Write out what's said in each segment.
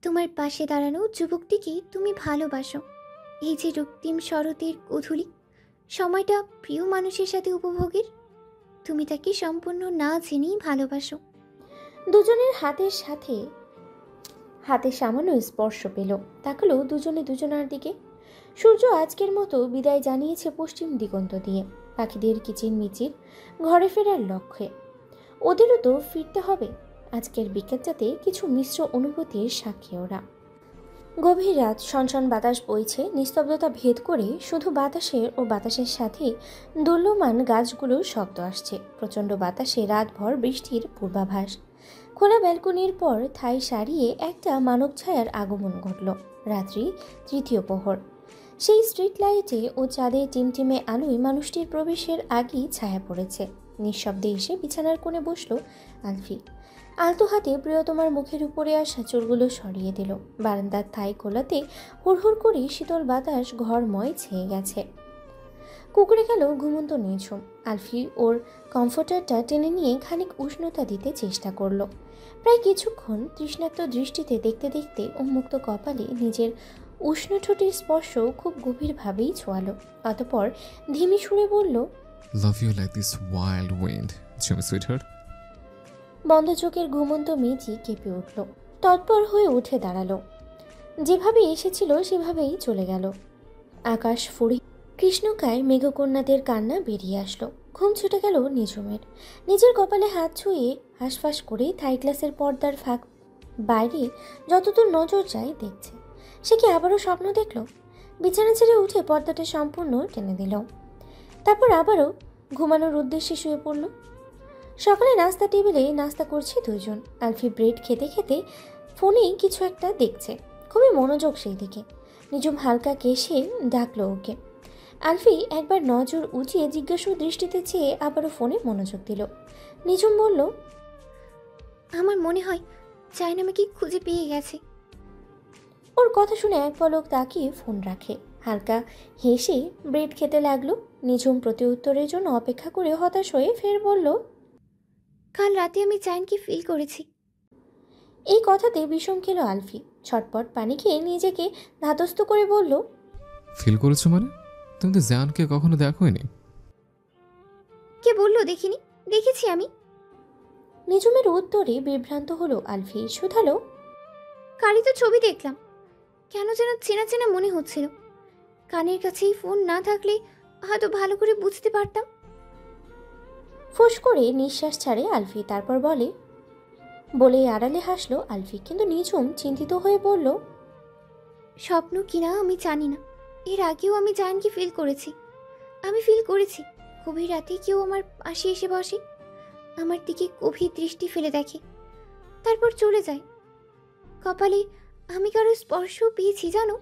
তোমার পাশে দাঁড়ানো যুবকটিকে তুমি ভালোবাসো। এই যে রক্তিম শরতের গোধূলি, সময়টা প্রিয় মানুষের সাথে উপভোগের, তুমি তাকে সম্পূর্ণ না জেনেই ভালোবাসো। দুজনের হাতের সাথে হাতে সামান্য স্পর্শ পেল। তাকালো দুজনে দুজনার দিকে। সূর্য আজকের মতো বিদায় জানিয়েছে পশ্চিম দিগন্ত দিয়ে। পাখিদের কিচিরমিচির ঘরে ফেরার লক্ষ্যে। ওদেরও তো ফিরতে হবে। আজকের বিকেলটাতে কিছু মিশ্র অনুভূতির সাক্ষী ওরা। গভীর রাত, সনসন বাতাস বইছে। নিস্তব্ধতা ভেদ করে শুধু বাতাসের ও বাতাসের সাথে দোল্যমান গাছগুলোর শব্দ আসছে। প্রচণ্ড বাতাসে রাতভর বৃষ্টির পূর্বাভাস। খোলা ব্যালকনির পর থাই সারিয়ে একটা মানব ছায়ার আগমন ঘটল। রাত্রি তৃতীয় প্রহর। সেই স্ট্রিট লাইটে ও চাঁদের টিমটিমে আলোয় মানুষটির প্রবেশের আগেই ছায়া পড়েছে। নিঃশব্দে এসে বিছানার কোণে বসল আলফি। আলতো হাতে প্রিয়তমার মুখের উপরে আসা চুলগুলো সরিয়ে দিল। বারান্দার থাই খোলাতে হুড়হুড় করে শীতল বাতাস ঘরময় ছেয়ে গেছে। কুকুরে গেল ঘুমন্ত নিঝুম। আলফি ওর কমফোর্টারটা টেনে নিয়ে খানিক উষ্ণতা দিতে চেষ্টা করলো। প্রায় কিছুক্ষণ তৃষ্ণার্ত দৃষ্টিতে দেখতে দেখতে উন্মুক্ত কপালে নিজের উষ্ণ ঠোঁটের স্পর্শ খুব গভীরভাবেই ছোঁয়ালো। অতঃপর ধিমি সুরে বলল, Love you like this wild wind, Jimmy sweetheart. বন্ধ চোখের ঘুমন্ত মেয়েটি কেঁপে উঠল। তৎপর হয়ে উঠে দাঁড়ালো। যেভাবে এসেছিল সেভাবেই চলে গেল। আকাশ ফুঁড়ে কৃষ্ণকায় মেঘকন্যাদের কান্না বেরিয়ে আসলো। ঘুম ছুটে গেল নিঝুমের। নিজের কপালে হাত ছুঁয়ে হাঁসফাঁস করে থাই গ্লাসের পর্দার ফাঁক বাইরে যতদূর নজর যায় দেখছে। সে কি আবারও স্বপ্ন দেখল? বিছানা ছেড়ে উঠে পর্দাটা সম্পূর্ণ টেনে দিল। তারপর আবারও ঘুমানোর উদ্দেশ্যে শুয়ে পড়ল। সকালে নাস্তা টেবিলে নাস্তা করছে দুজন। আলফি ব্রেড খেতে খেতে ফোনেই কিছু একটা দেখছে। খুবই মনোযোগ সেই দিকে। নিঝুম হালকা কেশে ডাকলো ওকে। আলফি একবার নজর উঁচিয়ে জিজ্ঞাসু দৃষ্টিতে চেয়ে আবারও ফোনে মনোযোগ দিল। নিঝুম বলল, আমার মনে হয় চায়না আমাকে খুঁজে পেয়ে গেছে। ওর কথা শুনে এক পলক তাকিয়ে ফোন রাখে। হালকা হেসে ব্রেড খেতে লাগলো। নিঝুম প্রতি উত্তরের জন্য অপেক্ষা করে হতাশ হয়ে ফের বলল, কাল রাতে আমি চায়নকে ফিল করেছি। এই কথাতে বিষম খেলো আলফি। ছটপট পানি খেয়ে নিজেকে ধাতস্থ করে বলল, ফিল করেছো মানে? তুমি তো জানকে কখনো দেখোইনি। কে বললো দেখিনি? দেখেছি আমি। নিঝুমের উত্তরে বিভ্রান্ত হলো আলফি। শুধালো, কালই তো ছবি দেখলাম, কেন যেন চেনা চেনা মনে হচ্ছিল। কানের কাছেই ফোন না থাকলে হয়তো ভালো করে বুঝতে পারতাম। ফোঁস করে নিঃশ্বাস ছাড়ে আলফি। তারপর বলে আড়ালে হাসলো আলফি। কিন্তু নিঝুম চিন্তিত হয়ে বলল, স্বপ্ন কিনা আমি জানি না, এর আগেও আমি জায়ানকে ফিল করেছি। আমি ফিল করেছি গভীর রাতে কেউ আমার পাশে এসে বসে, আমার দিকে গভীর দৃষ্টি ফেলে দেখে, তারপর চলে যায়। কপালে আমি কারো স্পর্শও পেয়েছি জানো।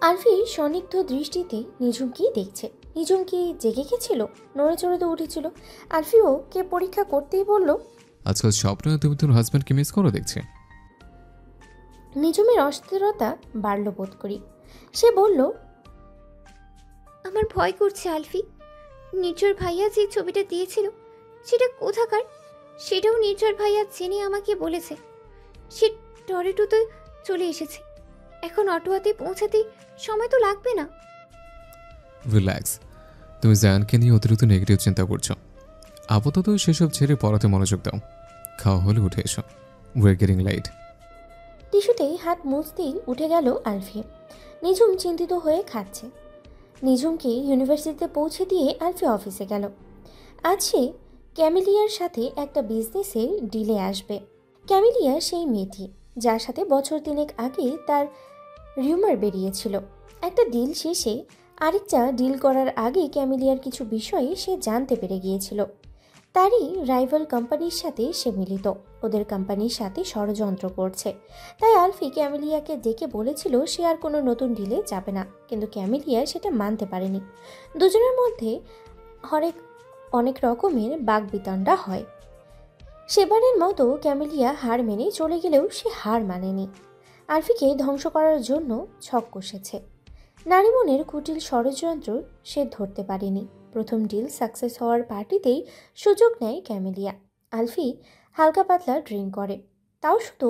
আলফি সন্নিগ্ধ দৃষ্টিতে নিঝুমকেই দেখছে। নিঝুম কি জেগে গেছিল? নড়ে চড়ে তো উঠেছিল। আলফিও কে পরীক্ষা করতেই বলল, আজকাল স্বপ্নে তুমি তোমার হাজব্যান্ডকে মিস করো দেখছি। নিঝুমের অস্থিরতা বাড়ল বোধ করি। সে বলল, আমার ভয় করছে আলফি। নির্ঝর ভাইয়া যে ছবিটা দিয়েছিল সেটা কোথাকার, সেটাও নির্ঝর ভাইয়া জেনে আমাকে বলেছে। সে টরেটোতে চলে এসেছে। এখন অটোয়াতে পৌঁছাতে সময় তো লাগবে না। রিল্যাক্স, তুমি জায়ানকে নিয়ে অতিরিক্ত নেগেটিভ চিন্তা করছো। আপাতত সেসব ছেড়ে পড়াতে মনোযোগ দাও। খাওয়া হলে উঠে এসো, উই আর গেটিং লাইট। টিস্যুতেই হাত মুছতেই উঠে গেল আলফি। নিঝুম চিন্তিত হয়ে খাচ্ছে। নিঝুমকে ইউনিভার্সিটিতে পৌঁছে দিয়ে আলফি অফিসে গেল। আজ সে ক্যামিলিয়ার সাথে একটা বিজনেসের ডিলে আসবে। ক্যামিলিয়া সেই মেয়েটি যার সাথে বছর তিনেক আগে তার রিউমার বেরিয়েছিল। একটা ডিল শেষে আরেকটা ডিল করার আগে ক্যামিলিয়ার কিছু বিষয়ে সে জানতে পেরে গিয়েছিল। তারই রাইভাল কোম্পানির সাথে সে মিলিত, ওদের কোম্পানির সাথে ষড়যন্ত্র করছে। তাই আলফি ক্যামিলিয়াকে ডেকে বলেছিল সে আর কোনো নতুন ডিলে যাবে না, কিন্তু ক্যামিলিয়া সেটা মানতে পারেনি। দুজনের মধ্যে অনেক রকমের বাগবিতণ্ডা হয়। সেবারের মতো ক্যামিলিয়া হার মেনে চলে গেলেও সে হার মানেনি। আলফিকে ধ্বংস করার জন্য ছক কষেছে। নারী মনের কুটিল ষড়যন্ত্র সে ধরতে পারেনি। প্রথম ডিল সাকসেস হওয়ার পার্টিতেই সুযোগ নেয় ক্যামেলিয়া। আলফি হালকা পাতলা ড্রিঙ্ক করে, তাও শুধু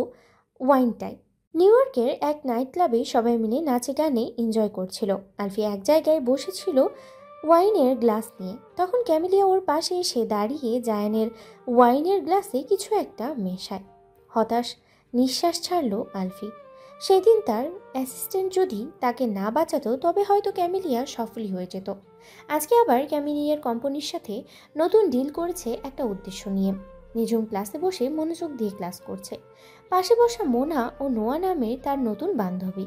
ওয়াইনটাই। নিউ ইয়র্কের এক নাইট ক্লাবে সবাই মিলে নাচে গানে এনজয় করছিল। আলফি এক জায়গায় বসেছিল ওয়াইনের গ্লাস নিয়ে। তখন ক্যামিলিয়া ওর পাশে এসে দাঁড়িয়ে জায়ানের ওয়াইনের গ্লাসে কিছু একটা মেশায়। হতাশ নিঃশ্বাস ছাড়ল আলফি। সেদিন তার অ্যাসিস্ট্যান্ট যদি তাকে না বাঁচাতো তবে হয়তো ক্যামিলিয়া সফলই হয়ে যেত। আজকে আবার ক্যামিলিয়ার কোম্পানির সাথে নতুন ডিল করেছে একটা উদ্দেশ্য নিয়ে। নিজুম ক্লাসে বসে মনোযোগ দিয়ে ক্লাস করছে। পাশে বসা মোনা ও নোয়া নামের তার নতুন বান্ধবী।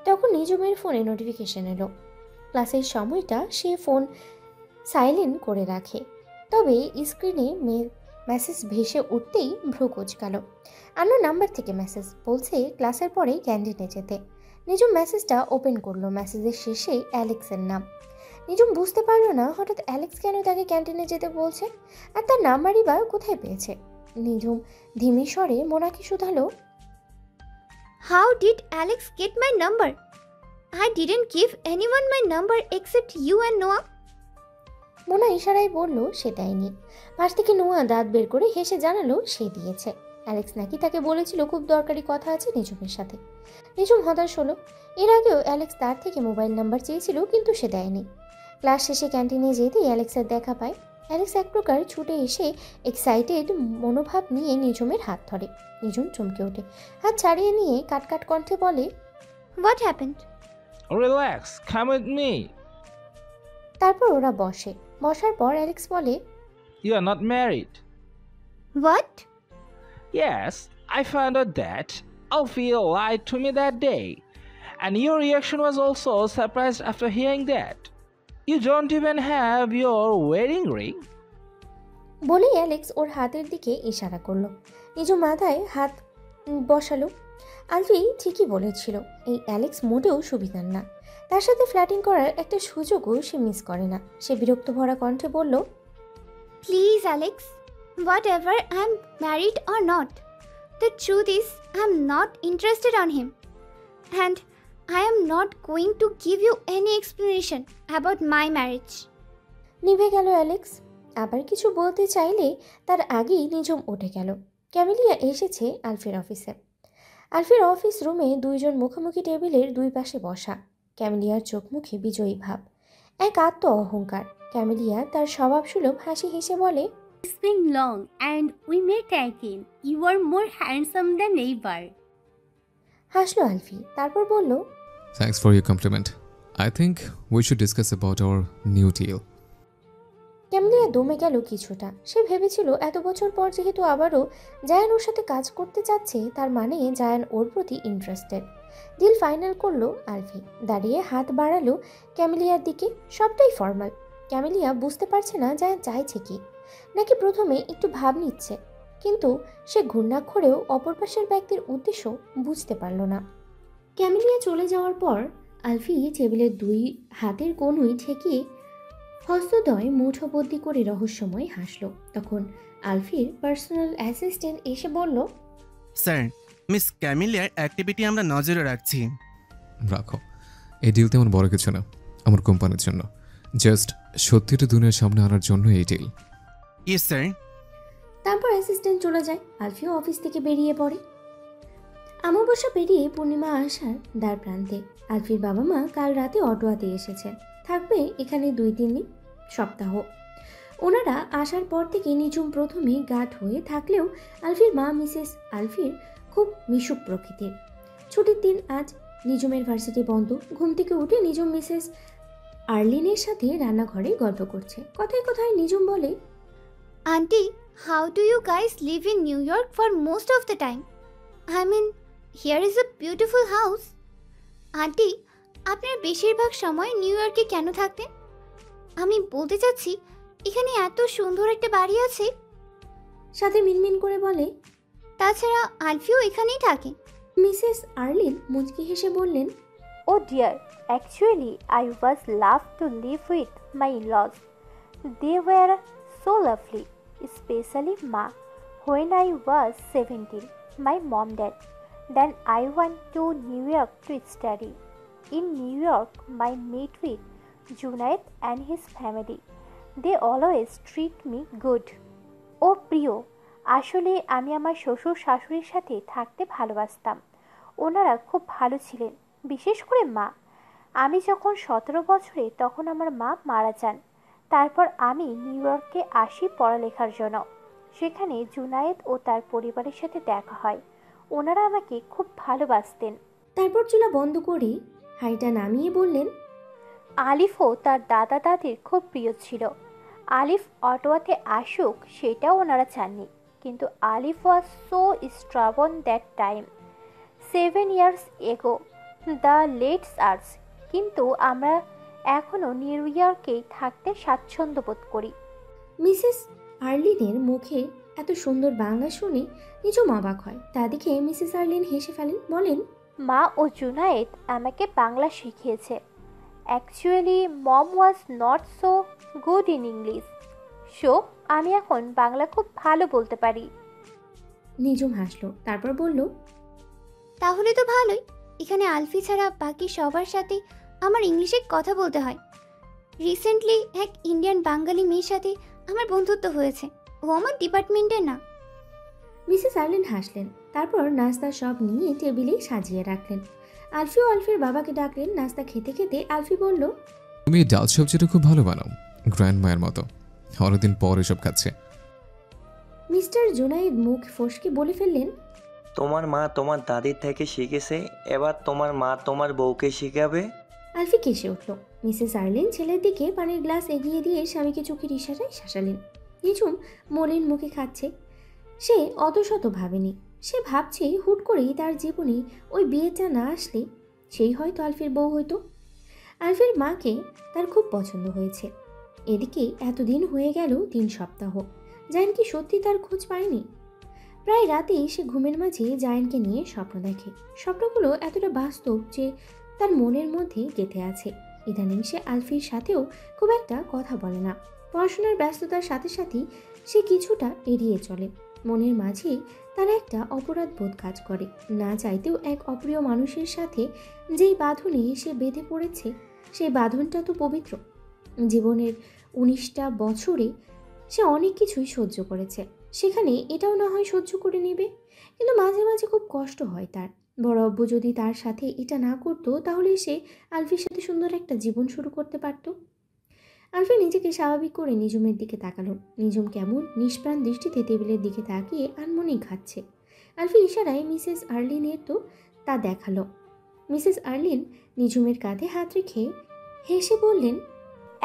তখন নিজুমের ফোনে নোটিফিকেশন এলো। ক্লাসের সময়টা সে ফোন সাইলেন্ট করে রাখে, তবে স্ক্রিনে মেসেজ ভেসে উঠতেই ভ্রু কুঁচকাল। অন্য নাম্বার থেকে মেসেজ, বলছে ক্লাসের পরে ক্যান্টিনে যেতে। নিজুম মেসেজটা ওপেন করলো। মেসেজের শেষে অ্যালেক্সের নাম। নিজুম বুঝতে পারলো না হঠাৎ অ্যালেক্স কেন তাকে ক্যান্টিনে যেতে বলছে, আর তার নাম্বারই বা কোথায় পেয়েছে। নিজুম ধিমি স্বরে মোনাকে শুধালো, How did Alex get my number? I didn't give anyone my number except you and Noah. Mona ইশারায় বলল সে দেয়নি। পাশ থেকে নোয়া দাঁত বের করে হেসে জানালো সে দিয়েছে। অ্যালেক্স নাকি তাকে বলেছিল খুব দরকারি কথা আছে নিজুমের সাথে। নিজুম হতাশ হলো। এর আগেও অ্যালেক্স তার থেকে মোবাইল নাম্বার চেয়েছিল, কিন্তু সে দেয়নি। ক্লাস শেষে ক্যান্টিনে যেতেই অ্যালেক্সের দেখা পায়। অ্যালেক্স এক প্রকার ছুটে এসে এক্সাইটেড মনোভাব নিয়ে নিজুমের হাত ধরে। নিজুম চমকে ওঠে, হাত ছাড়িয়ে নিয়ে কাটকাট কণ্ঠে বলে, What happened? Relax, come with me. তারপর ওরা বসে। বসার পর অ্যালেক্স বলে, You are not married. What? Yes, I found out that Alfie lied to me that day. And your reaction was also surprised after hearing that. You don't even have your wedding ring. বলেই Alex ওর হাতের দিকে ইশারা করলো। নিজু মাথায় হাত বসালো। আলফি ঠিকই বলেছিল, এই অ্যালেক্স মোটেও সুবিধার না। তার সাথে ফ্ল্যাটিং করার একটা সুযোগও সে মিস করে না। সে বিরক্ত ভরা কণ্ঠে বলল, Please, Alex. Whatever I'm married or not, the truth is I'm not interested on him. And I am not going to give you any explanation about my marriage. নিভে গেল অ্যালেক্স। আবার কিছু বলতে চাইলে তার আগেই নিজুম উঠে গেল। ক্যামিলিয়া এসেছে আলফির অফিসে। আলফির অফিস রুমে দুইজন মুখোমুখি টেবিলের দুই পাশে বসা। ক্যামিলিয়ার চোখ মুখে বিজয়ী ভাব, এক আত্ম অহংকার। ক্যামিলিয়া তার স্বভাবসুলভ হাসি হেসে বলে, It's been long and we met again. You are more handsome than ever. হাসলো আলফি। তারপর বলল, Thanks for your compliment. I think we should discuss about our new deal. Camellia দমে গেল কিছুটা। সে ভেবেছিল এত বছর পর যেহেতু আবারও জায়ান ওর সাথে কাজ করতে চাচ্ছে, তার মানে জায়ান ওর প্রতি ইন্টারেস্টেড। ডিল ফাইনাল করলো আলফি। দাঁড়িয়ে হাত বাড়ালো ক্যামিলিয়ার দিকে। সবটাই ফর্মাল। ক্যামিলিয়া বুঝতে পারছে না জায়ান চাইছে কি, নাকি প্রথমে একটু ভাব নিচ্ছে, কিন্তু সে ঘূর্ণাক্ষরেও অপর পাশের ব্যক্তির উদ্দেশ্য বুঝতে পারল না। ক্যামিলিয়া চলে যাওয়ার পর আলফি টেবিলের দুই হাতের কোণই ঠেকিয়ে হস্তদ্বয় মুঠোবদ্ধি করে রহস্যময় হাসল। তখন আলফির পার্সোনাল অ্যাসিস্ট্যান্ট এসে বলল, স্যার, মিস ক্যামিলিয়ার অ্যাক্টিভিটি আমরা নজরে রাখছি। রাখো, এই ডিল তেমন বড় কিছু না আমার কোম্পানির জন্য, জাস্ট সত্যিটা দুনিয়ার সামনে আনার জন্য এই ডিল। Yes sir. তারপর অ্যাসিস্ট্যান্ট চলে যায়। আলফিও অফিস থেকে বেরিয়ে পড়ে। অমাবস্যা পেরিয়ে পূর্ণিমা আসার দ্বার প্রান্তে। আলফির বাবা মা কাল রাতে অটোয়াতে এসেছেন, থাকবে এখানে 2-3 দিন, সপ্তাহ। ওনারা আসার পর থেকে নিজুম প্রথমে গাঢ় হয়ে থাকলেও আলফির মা মিসেস আলফির খুব মিশুক প্রকৃতির। ছুটির দিন আজ। নিজুমের ভার্সিটি বন্ধ। ঘুম থেকে উঠে নিজুম মিসেস আর্লিনের সাথে রান্নাঘরে গল্প করছে। কথায় কথায় নিজুম বলে, Auntie, how do you guys live in New York for most of the time? I mean, here is a beautiful house. Auntie, আপনার বেশিরভাগ সময় নিউ ইয়র্কে কেন থাকতেন? আমি বলতে চাচ্ছি, এখানে এত সুন্দর একটা বাড়ি আছে। সাথে মিনমিন করে বলে, তাছাড়া আলফিও এখানেই থাকে। মিসেস আর্লিন মুচকি হেসে বললেন, Oh dear, actually I was loved to live with my in-laws. They were so lovely, especially Ma. When I was 17, my mom died. Then I went to New York to study. In New York, I met with Junaid and his family. They always treat me good. Oh প্রিয়, আসলে আমি আমার শ্বশুর শাশুড়ির সাথে থাকতে ভালোবাসতাম। ওনারা খুব ভালো ছিলেন, বিশেষ করে মা। আমি যখন 17 বছরে তখন আমার মা মারা যান। তারপর আমি নিউ ইয়র্কে আসি পড়ালেখার জন্য। সেখানে জুনায়েদ ও তার পরিবারের সাথে দেখা হয়। ওনারা আমাকে খুব ভালোবাসতেন। তারপর চুলা বন্ধ করে হাঁড়িটা নামিয়ে বললেন, আলিফও তার দাদা দাদির খুব প্রিয় ছিল। আলিফ অটোয়াতে আসুক সেটাও ওনারা চাননি, কিন্তু Alif was so stubborn that time 7 years ago the let's arts. কিন্তু আমরা এখনও নিউ ইয়র্কেই থাকতে স্বাচ্ছন্দ্য বোধ করি। মিসেস আর্লিনের মুখে এত সুন্দর বাংলা শুনে নিজম অবাক হয়। তা দেখে মিসেস আর্লিন হেসে ফেলেন, বলেন, মা ও জুনায়েদ আমাকে বাংলা শিখিয়েছে। Actually mom was not so good in English, so আমি এখন বাংলা খুব ভালো বলতে পারি। নিজম হাসলো, তারপর বলল, তাহলে তো ভালোই। এখানে আলফি ছাড়া বাকি সবার সাথে আমার ইংলিশে কথা বলতে হয়। রিসেন্টলি এক ইন্ডিয়ান বাঙালি মেয়ের সাথে আমার বন্ধুত্ব হয়েছে। ও আমার ডিপার্টমেন্টের না। মিসেস আর্লিন হাসলেন, তারপর নাস্তা সব নিয়ে টেবিলে সাজিয়ে রাখলেন। আলফি ও আলফির বাবাকে ডাকলেন। নাস্তা খেতে খেতে আলফি বলল, তুমি এই ডাল সবজিটা খুব ভালো বানাও, গ্র্যান্ড মায়ের মতো। অনেকদিন পর এসব খাচ্ছে। মিস্টার জুনাইদ মুখ ফসকে বলে ফেললেন, তোমার মা তোমার দাদির থেকে শিখেছে, এবার তোমার মা তোমার বউকে শিখাবে। আলফি কেসে উঠল। মিসেস আর্লিন ছেলের দিকে পানির গ্লাস এগিয়ে দিয়ে স্বামীকে চোখের ইশারায় শাসালেন। নিঝুম মলিন মুখে খাচ্ছে। সে অত শত ভাবেনি। সে ভাবছে হুট করেই তার জীবনে ওই বিয়েটা না আসলে সেই হয়তো আলফির বউ হইতো। আলফির মাকে তার খুব পছন্দ হয়েছে। এদিকে এতদিন হয়ে গেল 3 সপ্তাহ। জায়ান কি সত্যি তার খোঁজ পায়নি? প্রায় রাতেই সে ঘুমের মাঝে জায়ানকে নিয়ে স্বপ্ন দেখে। স্বপ্নগুলো এতটা বাস্তব যে তার মনের মধ্যে গেঁথে আছে। ইদানিং সে আলফির সাথেও খুব একটা কথা বলে না। পড়াশোনার ব্যস্ততার সাথে সাথেই সে কিছুটা এড়িয়ে চলে। মনের মাঝে তার একটা অপরাধ বোধ কাজ করে। না চাইতেও এক অপ্রিয় মানুষের সাথে যেই বাঁধনে সে বেঁধে পড়েছে, সেই বাঁধনটা তো পবিত্র। জীবনের 19টা বছরে সে অনেক কিছুই সহ্য করেছে, সেখানে এটাও না হয় সহ্য করে নেবে। কিন্তু মাঝে মাঝে খুব কষ্ট হয় তার। বড় আব্বু যদি তার সাথে এটা না করতো, তাহলে সে আলফির সাথে সুন্দর একটা জীবন শুরু করতে পারত। আলফি নিজেকে স্বাভাবিক করে নিজুমের দিকে তাকালো। নিজুম কেমন নিষ্প্রাণ দৃষ্টিতে টেবিলের দিকে তাকিয়ে আনমনেই খাচ্ছে। আলফি ইশারায় মিসেস আর্লিনের তো তা দেখালো। মিসেস আর্লিন নিজুমের কাঁধে হাত রেখে হেসে বললেন,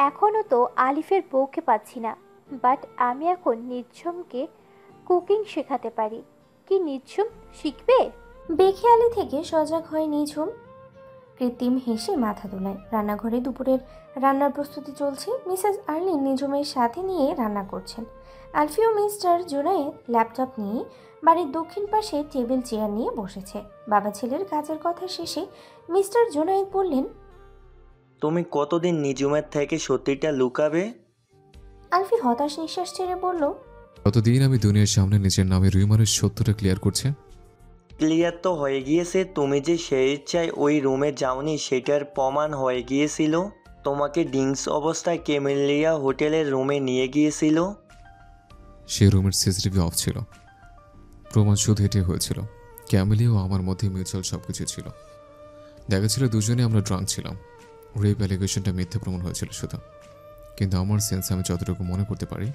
এখনও তো আলিফের বউকে পাচ্ছি না, বাট আমি এখন নিঝুমকে কুকিং শেখাতে পারি। কি নিঝুম শিখবে? বেখেয়ালি থেকে সজাগ হয় নিঝুম। কৃত্রিম হেসে মাথা দোলায়। রান্নাঘরে দুপুরের রান্নার প্রস্তুতি চলছে। মিসেস আর্লিন নিজুমের সাথে নিয়ে রান্না করছেন। আলফি ও মিস্টার জুনায়েদ ল্যাপটপ নিয়ে বাড়ির দক্ষিণ পাশে টেবিল চেয়ার নিয়ে বসেছে। বাবা ছেলের কাজের কথা শেষে মিস্টার জুনায়েদ বললেন, তুমি কতদিন নিজুমের থেকে সত্যিটা লুকাবে? আলফি হতাশ নিঃশ্বাস ছেড়ে বলল, কতদিন আমি দুনিয়ার সামনে নিজের নামে রুইমারের সত্যটা ক্লিয়ার করছে। ক্লিয়ার তো হয়ে গিয়েছে। তুমি যে সেই ইচ্ছায় ওই রুমে যাওনি সেটার প্রমাণ হয়ে গিয়েছিল। তোমাকে ড্রিঙ্কস অবস্থায় ক্যামেলিয়া হোটেলের রুমে নিয়ে গিয়েছিল। সে রুমের সিসিটিভি অফ ছিল। প্রমাণ শুধু এটাই হয়েছিল, ক্যামেলিয়া ও আমার মধ্যে মিউচুয়াল সব কিছু ছিল। দেখা ছিল দুজনে আমরা ড্রাঙ্ক ছিলাম। রেপ অ্যালিগেশনটা মিথ্যে প্রমাণ হয়েছিল শুধু। কিন্তু আমার সেন্স আমি যতটুকু মনে করতে পারি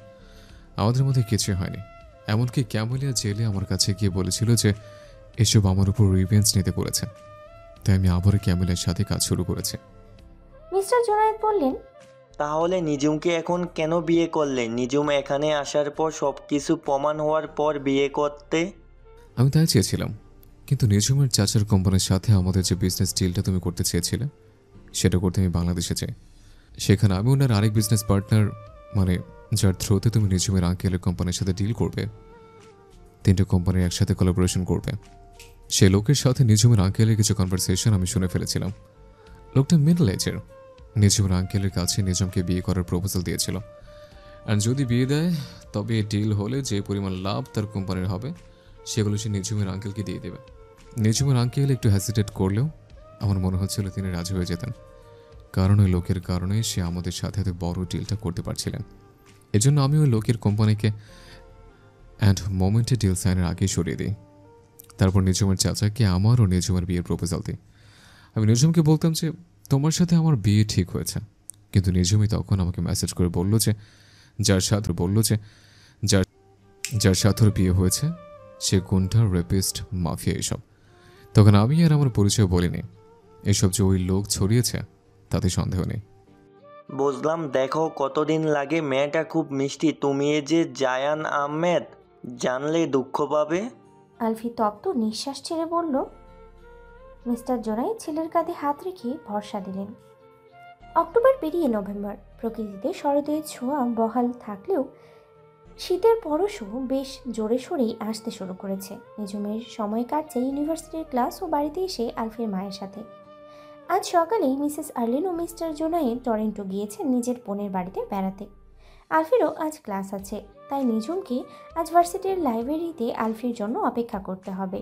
আমাদের মধ্যে কিছুই হয়নি। এমনকি ক্যামেলিয়া জেলে আমার কাছে গিয়ে বলেছিল যে এসব আমার উপর রিভেঞ্জ নিতে করেছে। তাই আমি আবারও ক্যামেলিয়ার সাথে কাজ শুরু করেছি। মিস্টার জুনায়েদ বললেন, তাহলে নিজুমকে এখন কেন বিয়ে করলে? নিজুম এখানে আসার পর সব কিছু প্রমাণ হওয়ার পর বিয়ে করতে। আমি তাই চেয়েছিলাম, কিন্তু নিজুমের চাচার কোম্পানির সাথে আমাদের যে বিজনেস ডিলটা তুমি করতে চেয়েছিলে সেটা করতে আমি বাংলাদেশে চাই। সেখানে আমি ওনার আরেক বিজনেস পার্টনার, মানে যার থ্রুতে তুমি নিজুমের আঙ্কেলের কোম্পানির সাথে ডিল করবে। 3টে কোম্পানির একসাথে কোলাবোরেশন করবে। সে লোকের সাথে নিজুমের আঙ্কেলের কিছু কনভারসেশন আমি শুনে ফেলেছিলাম। লোকটা মিডল এজের। নিজুমের আঙ্কেলের কাছে নিজুমকে বিয়ে করার প্রপোজাল দিয়েছিল। আর যদি বিয়ে দেয় তবে এই ডিল হলে যে পরিমাণ লাভ তার কোম্পানির হবে সেগুলো সে নিজুমের আঙ্কেলকে দিয়ে দেবে। নিজুমের আঙ্কেল একটু হ্যাসিটেট করলেও আমার মনে হচ্ছিল তিনি রাজি হয়ে যেতেন, কারণ ওই লোকের কারণে সে আমাদের সাথে এত বড় ডিলটা করতে পারছিলেন। এজন্য আমি ওই লোকের কোম্পানিকে অ্যান্ড মোমেন্টে ডিল সাইনের আগেই সরিয়ে দিই। তারপর নিঝুমের চাচাকে আমার ও নিঝুমের বিয়ের প্রপোজাল দিই। আমি নিঝুমকে বলতাম যে তোমার সাথে আমার বিয়ে ঠিক হয়েছে, কিন্তু নিঝুমই তখন আমাকে মেসেজ করে বলল যে যার সাথে ওর বিয়ে হয়েছে সে গুন্ডা, রেপিস্ট, মাফিয়া এসব। তখন আমি আর আমার পরিচয় বলিনি। এসব যে ওই লোক ছড়িয়েছে তাতে সন্দেহ নেই। বুঝলাম। দেখো কতদিন লাগে, মেয়েটা খুব মিষ্টি। তুমি এ যে জায়ান আহমেদ, জানলে দুঃখ পাবে। আলফি তপ্ত নিঃশ্বাস ছেড়ে বলল। মিস্টার জোনাই ছেলের কাঁধে হাত রেখে ভরসা দিলেন। অক্টোবর পেরিয়ে নভেম্বর। প্রকৃতিতে শরতের ছোঁয়া বহাল থাকলেও শীতের পরশও বেশ জোরে সোরেই আসতে শুরু করেছে। নিঝুমের সময় কাটছে ইউনিভার্সিটির ক্লাস ও বাড়িতে এসে আলফির মায়ের সাথে। আজ সকালেই মিসেস আর্লিন ও মিস্টার জোনাই টরেন্টো গিয়েছেন নিজের বোনের বাড়িতে বেড়াতে। আলফিরও আজ ক্লাস আছে, তাই নিঝুমকে আজ ভার্সিটির লাইব্রেরিতে আলফির জন্য অপেক্ষা করতে হবে।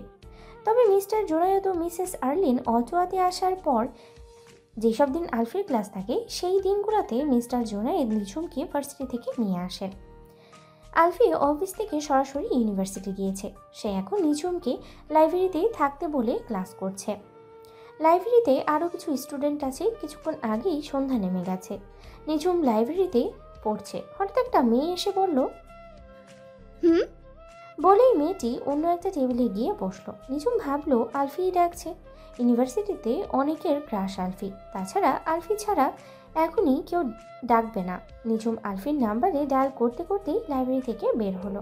তবে মিস্টার জোনায়েত ও মিসেস আর্লিন অটোয়াতে আসার পর যেসব দিন আলফির ক্লাস থাকে সেই দিনগুলোতে মিস্টার জোনায়েত নিঝুমকে ভার্সিটি থেকে নিয়ে আসেন। আলফি অফিস থেকে সরাসরি ইউনিভার্সিটি গিয়েছে। সে এখন নিঝুমকে লাইব্রেরিতেই থাকতে বলে ক্লাস করছে। লাইব্রেরিতে আরও কিছু স্টুডেন্ট আছে। কিছুক্ষণ আগেই সন্ধ্যা নেমে গেছে। নিঝুম লাইব্রেরিতে পড়ছে। হঠাৎ একটা মেয়ে এসে বলল, হুম। বলেই মেয়েটি অন্য একটা টেবিলে গিয়ে বসলো। নিঝুম ভাবলো আলফিই ডাকছে। ইউনিভার্সিটিতে অনেকের ক্রাশ আলফি, তাছাড়া আলফি ছাড়া এখনই কেউ ডাকবে না। নিঝুম আলফির নাম্বারে ডায়াল করতে করতেই লাইব্রেরি থেকে বের হলো।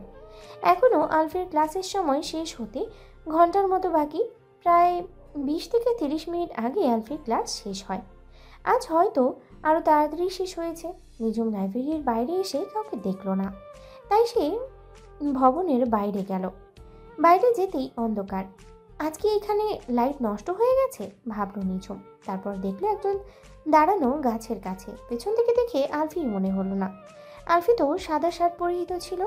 এখনও আলফির ক্লাসের সময় শেষ হতে ঘন্টার মতো বাকি। প্রায় 20 থেকে 30 মিনিট আগে আলফির ক্লাস শেষ হয়। আজ হয়তো আরও তাড়াতাড়ি শেষ হয়েছে। নিঝুম লাইব্রেরির বাইরে এসে কাউকে দেখলো না, তাই সে ভবনের বাইরে গেল। বাইরে যেতেই অন্ধকার। আজকে এখানে লাইট নষ্ট হয়ে গেছে ভাবল নিঝুম। তারপর দেখলো একজন দাঁড়ানো গাছের কাছে। পেছন থেকে দেখে আলফি মনে হলো না। আলফি তো সাদা শার্ট পরিহিত ছিল,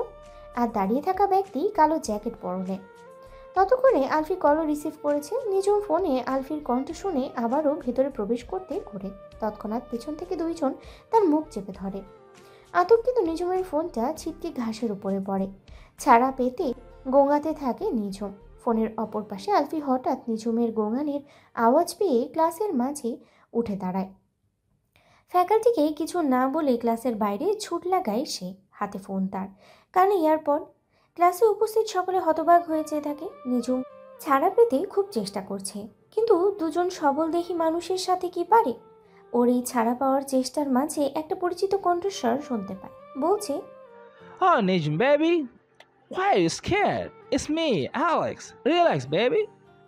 আর দাঁড়িয়ে থাকা ব্যক্তি কালো জ্যাকেট পরনে। ততক্ষণে আলফি কল রিসিভ করেছে। নিঝুম ফোনে আলফির কণ্ঠ শুনে আবারও ভেতরে প্রবেশ করতে ঘোরে। তৎক্ষণাৎ পেছন থেকে দুইজন তার মুখ চেপে ধরে। আতঙ্কিত নিঝুমের ফোনটা ছিটকে ঘাসের উপরে পড়ে। ছাড়া পেতে গোঙাতে থাকে নিঝুম। ফোনের অপর পাশে আলফি হঠাৎ নিঝুমের গোঙানির আওয়াজ পেয়ে ক্লাসের মাঝে উঠে দাঁড়ায়। ফ্যাকাল্টিকে কিছু না বলে ক্লাসের বাইরে ছুট লাগায় সে। হাতে ফোন, তার কানে ইয়ারপড। ক্লাসে উপস্থিত সকলে হতবাক হয়ে চেয়ে থাকে। নিঝুম ছাড়া পেতে খুব চেষ্টা করছে, কিন্তু দুজন সবলদেহী মানুষের সাথে কি পারে। ওর এই ছাড়া পাওয়ার চেষ্টার মাঝে একটা পরিচিত কণ্ঠস্বর শুনতে পায়, বলছে, Oh, Nijm, baby. Why are you scared? It's me, Alex. Relax, baby.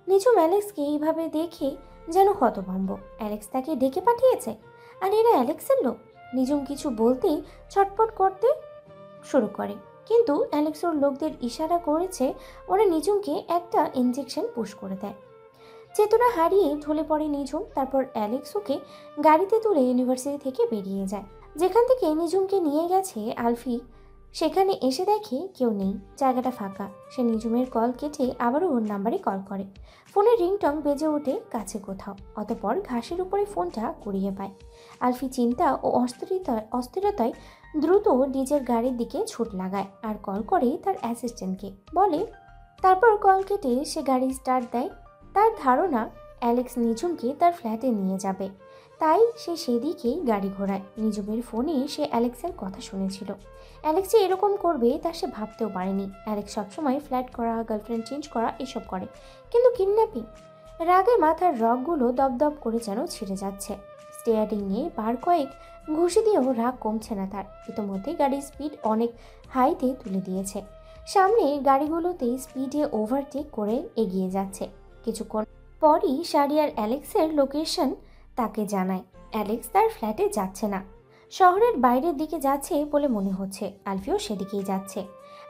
নিঝুম অ্যালেক্সকে এইভাবে দেখে যেন হতভম্ব। অ্যালেক্স তাকে ডেকে পাঠিয়েছে, আর এরা অ্যালেক্সের লোক। নিঝুম কিছু বলতেই ছটপট করতে শুরু করে, কিন্তু অ্যালেক্স ওর লোকদের ইশারা করেছে ওরা নিঝুমকে একটা ইঞ্জেকশন পুশ করে দেয়। চেতনা হারিয়ে ঢলে পড়ে নিঝুম। তারপর অ্যালেক্স ওকে গাড়িতে তুলে ইউনিভার্সিটি থেকে বেরিয়ে যায়। যেখান থেকে নিঝুমকে নিয়ে গেছে আলফি, সেখানে এসে দেখে কেউ নেই, জায়গাটা ফাঁকা। সে নিঝুমের কল কেটে আবারও ওর নাম্বারে কল করে। ফোনের রিংটং বেজে ওঠে কাছে কোথাও। অতঃপর ঘাসের উপরে ফোনটা কুড়িয়ে পায়। আলফি চিন্তা ও অস্থিরতায় দ্রুত নিজের গাড়ির দিকে ছুট লাগায় আর কল করে তার অ্যাসিস্ট্যান্টকে, বলে। তারপর কল কেটে সে গাড়ি স্টার্ট দেয়। তার ধারণা অ্যালেক্স নিঝুমকে তার ফ্ল্যাটে নিয়ে যাবে, তাই সে সেদিকেই গাড়ি ঘোরায়। নিঝুমের ফোনে সে অ্যালেক্সের কথা শুনেছিল। অ্যালেক্স যে এরকম করবে তা সে ভাবতেও পারেনি। অ্যালেক্স সবসময় ফ্ল্যাট করা, গার্লফ্রেন্ড চেঞ্জ করা এসব করে, কিন্তু কিডন্যাপিং। রাগে মাথার রগগুলো দপদপ করে যেন ছিঁড়ে যাচ্ছে। স্টিয়ারিংয়ে বার কয়েক ঘুষি দিয়েও রাগ কমছে না তার। ইতোমধ্যে গাড়ির স্পিড অনেক হাইতে তুলে দিয়েছে। সামনে গাড়িগুলোতে স্পিডে ওভারটেক করে এগিয়ে যাচ্ছে। কিছুক্ষণ পরই শারিয়ার অ্যালেক্সের লোকেশন তাকে জানায়। অ্যালেক্স তার ফ্ল্যাটে যাচ্ছে না, শহরের বাইরের দিকে যাচ্ছে বলে মনে হচ্ছে। আলফিও সেদিকেই যাচ্ছে।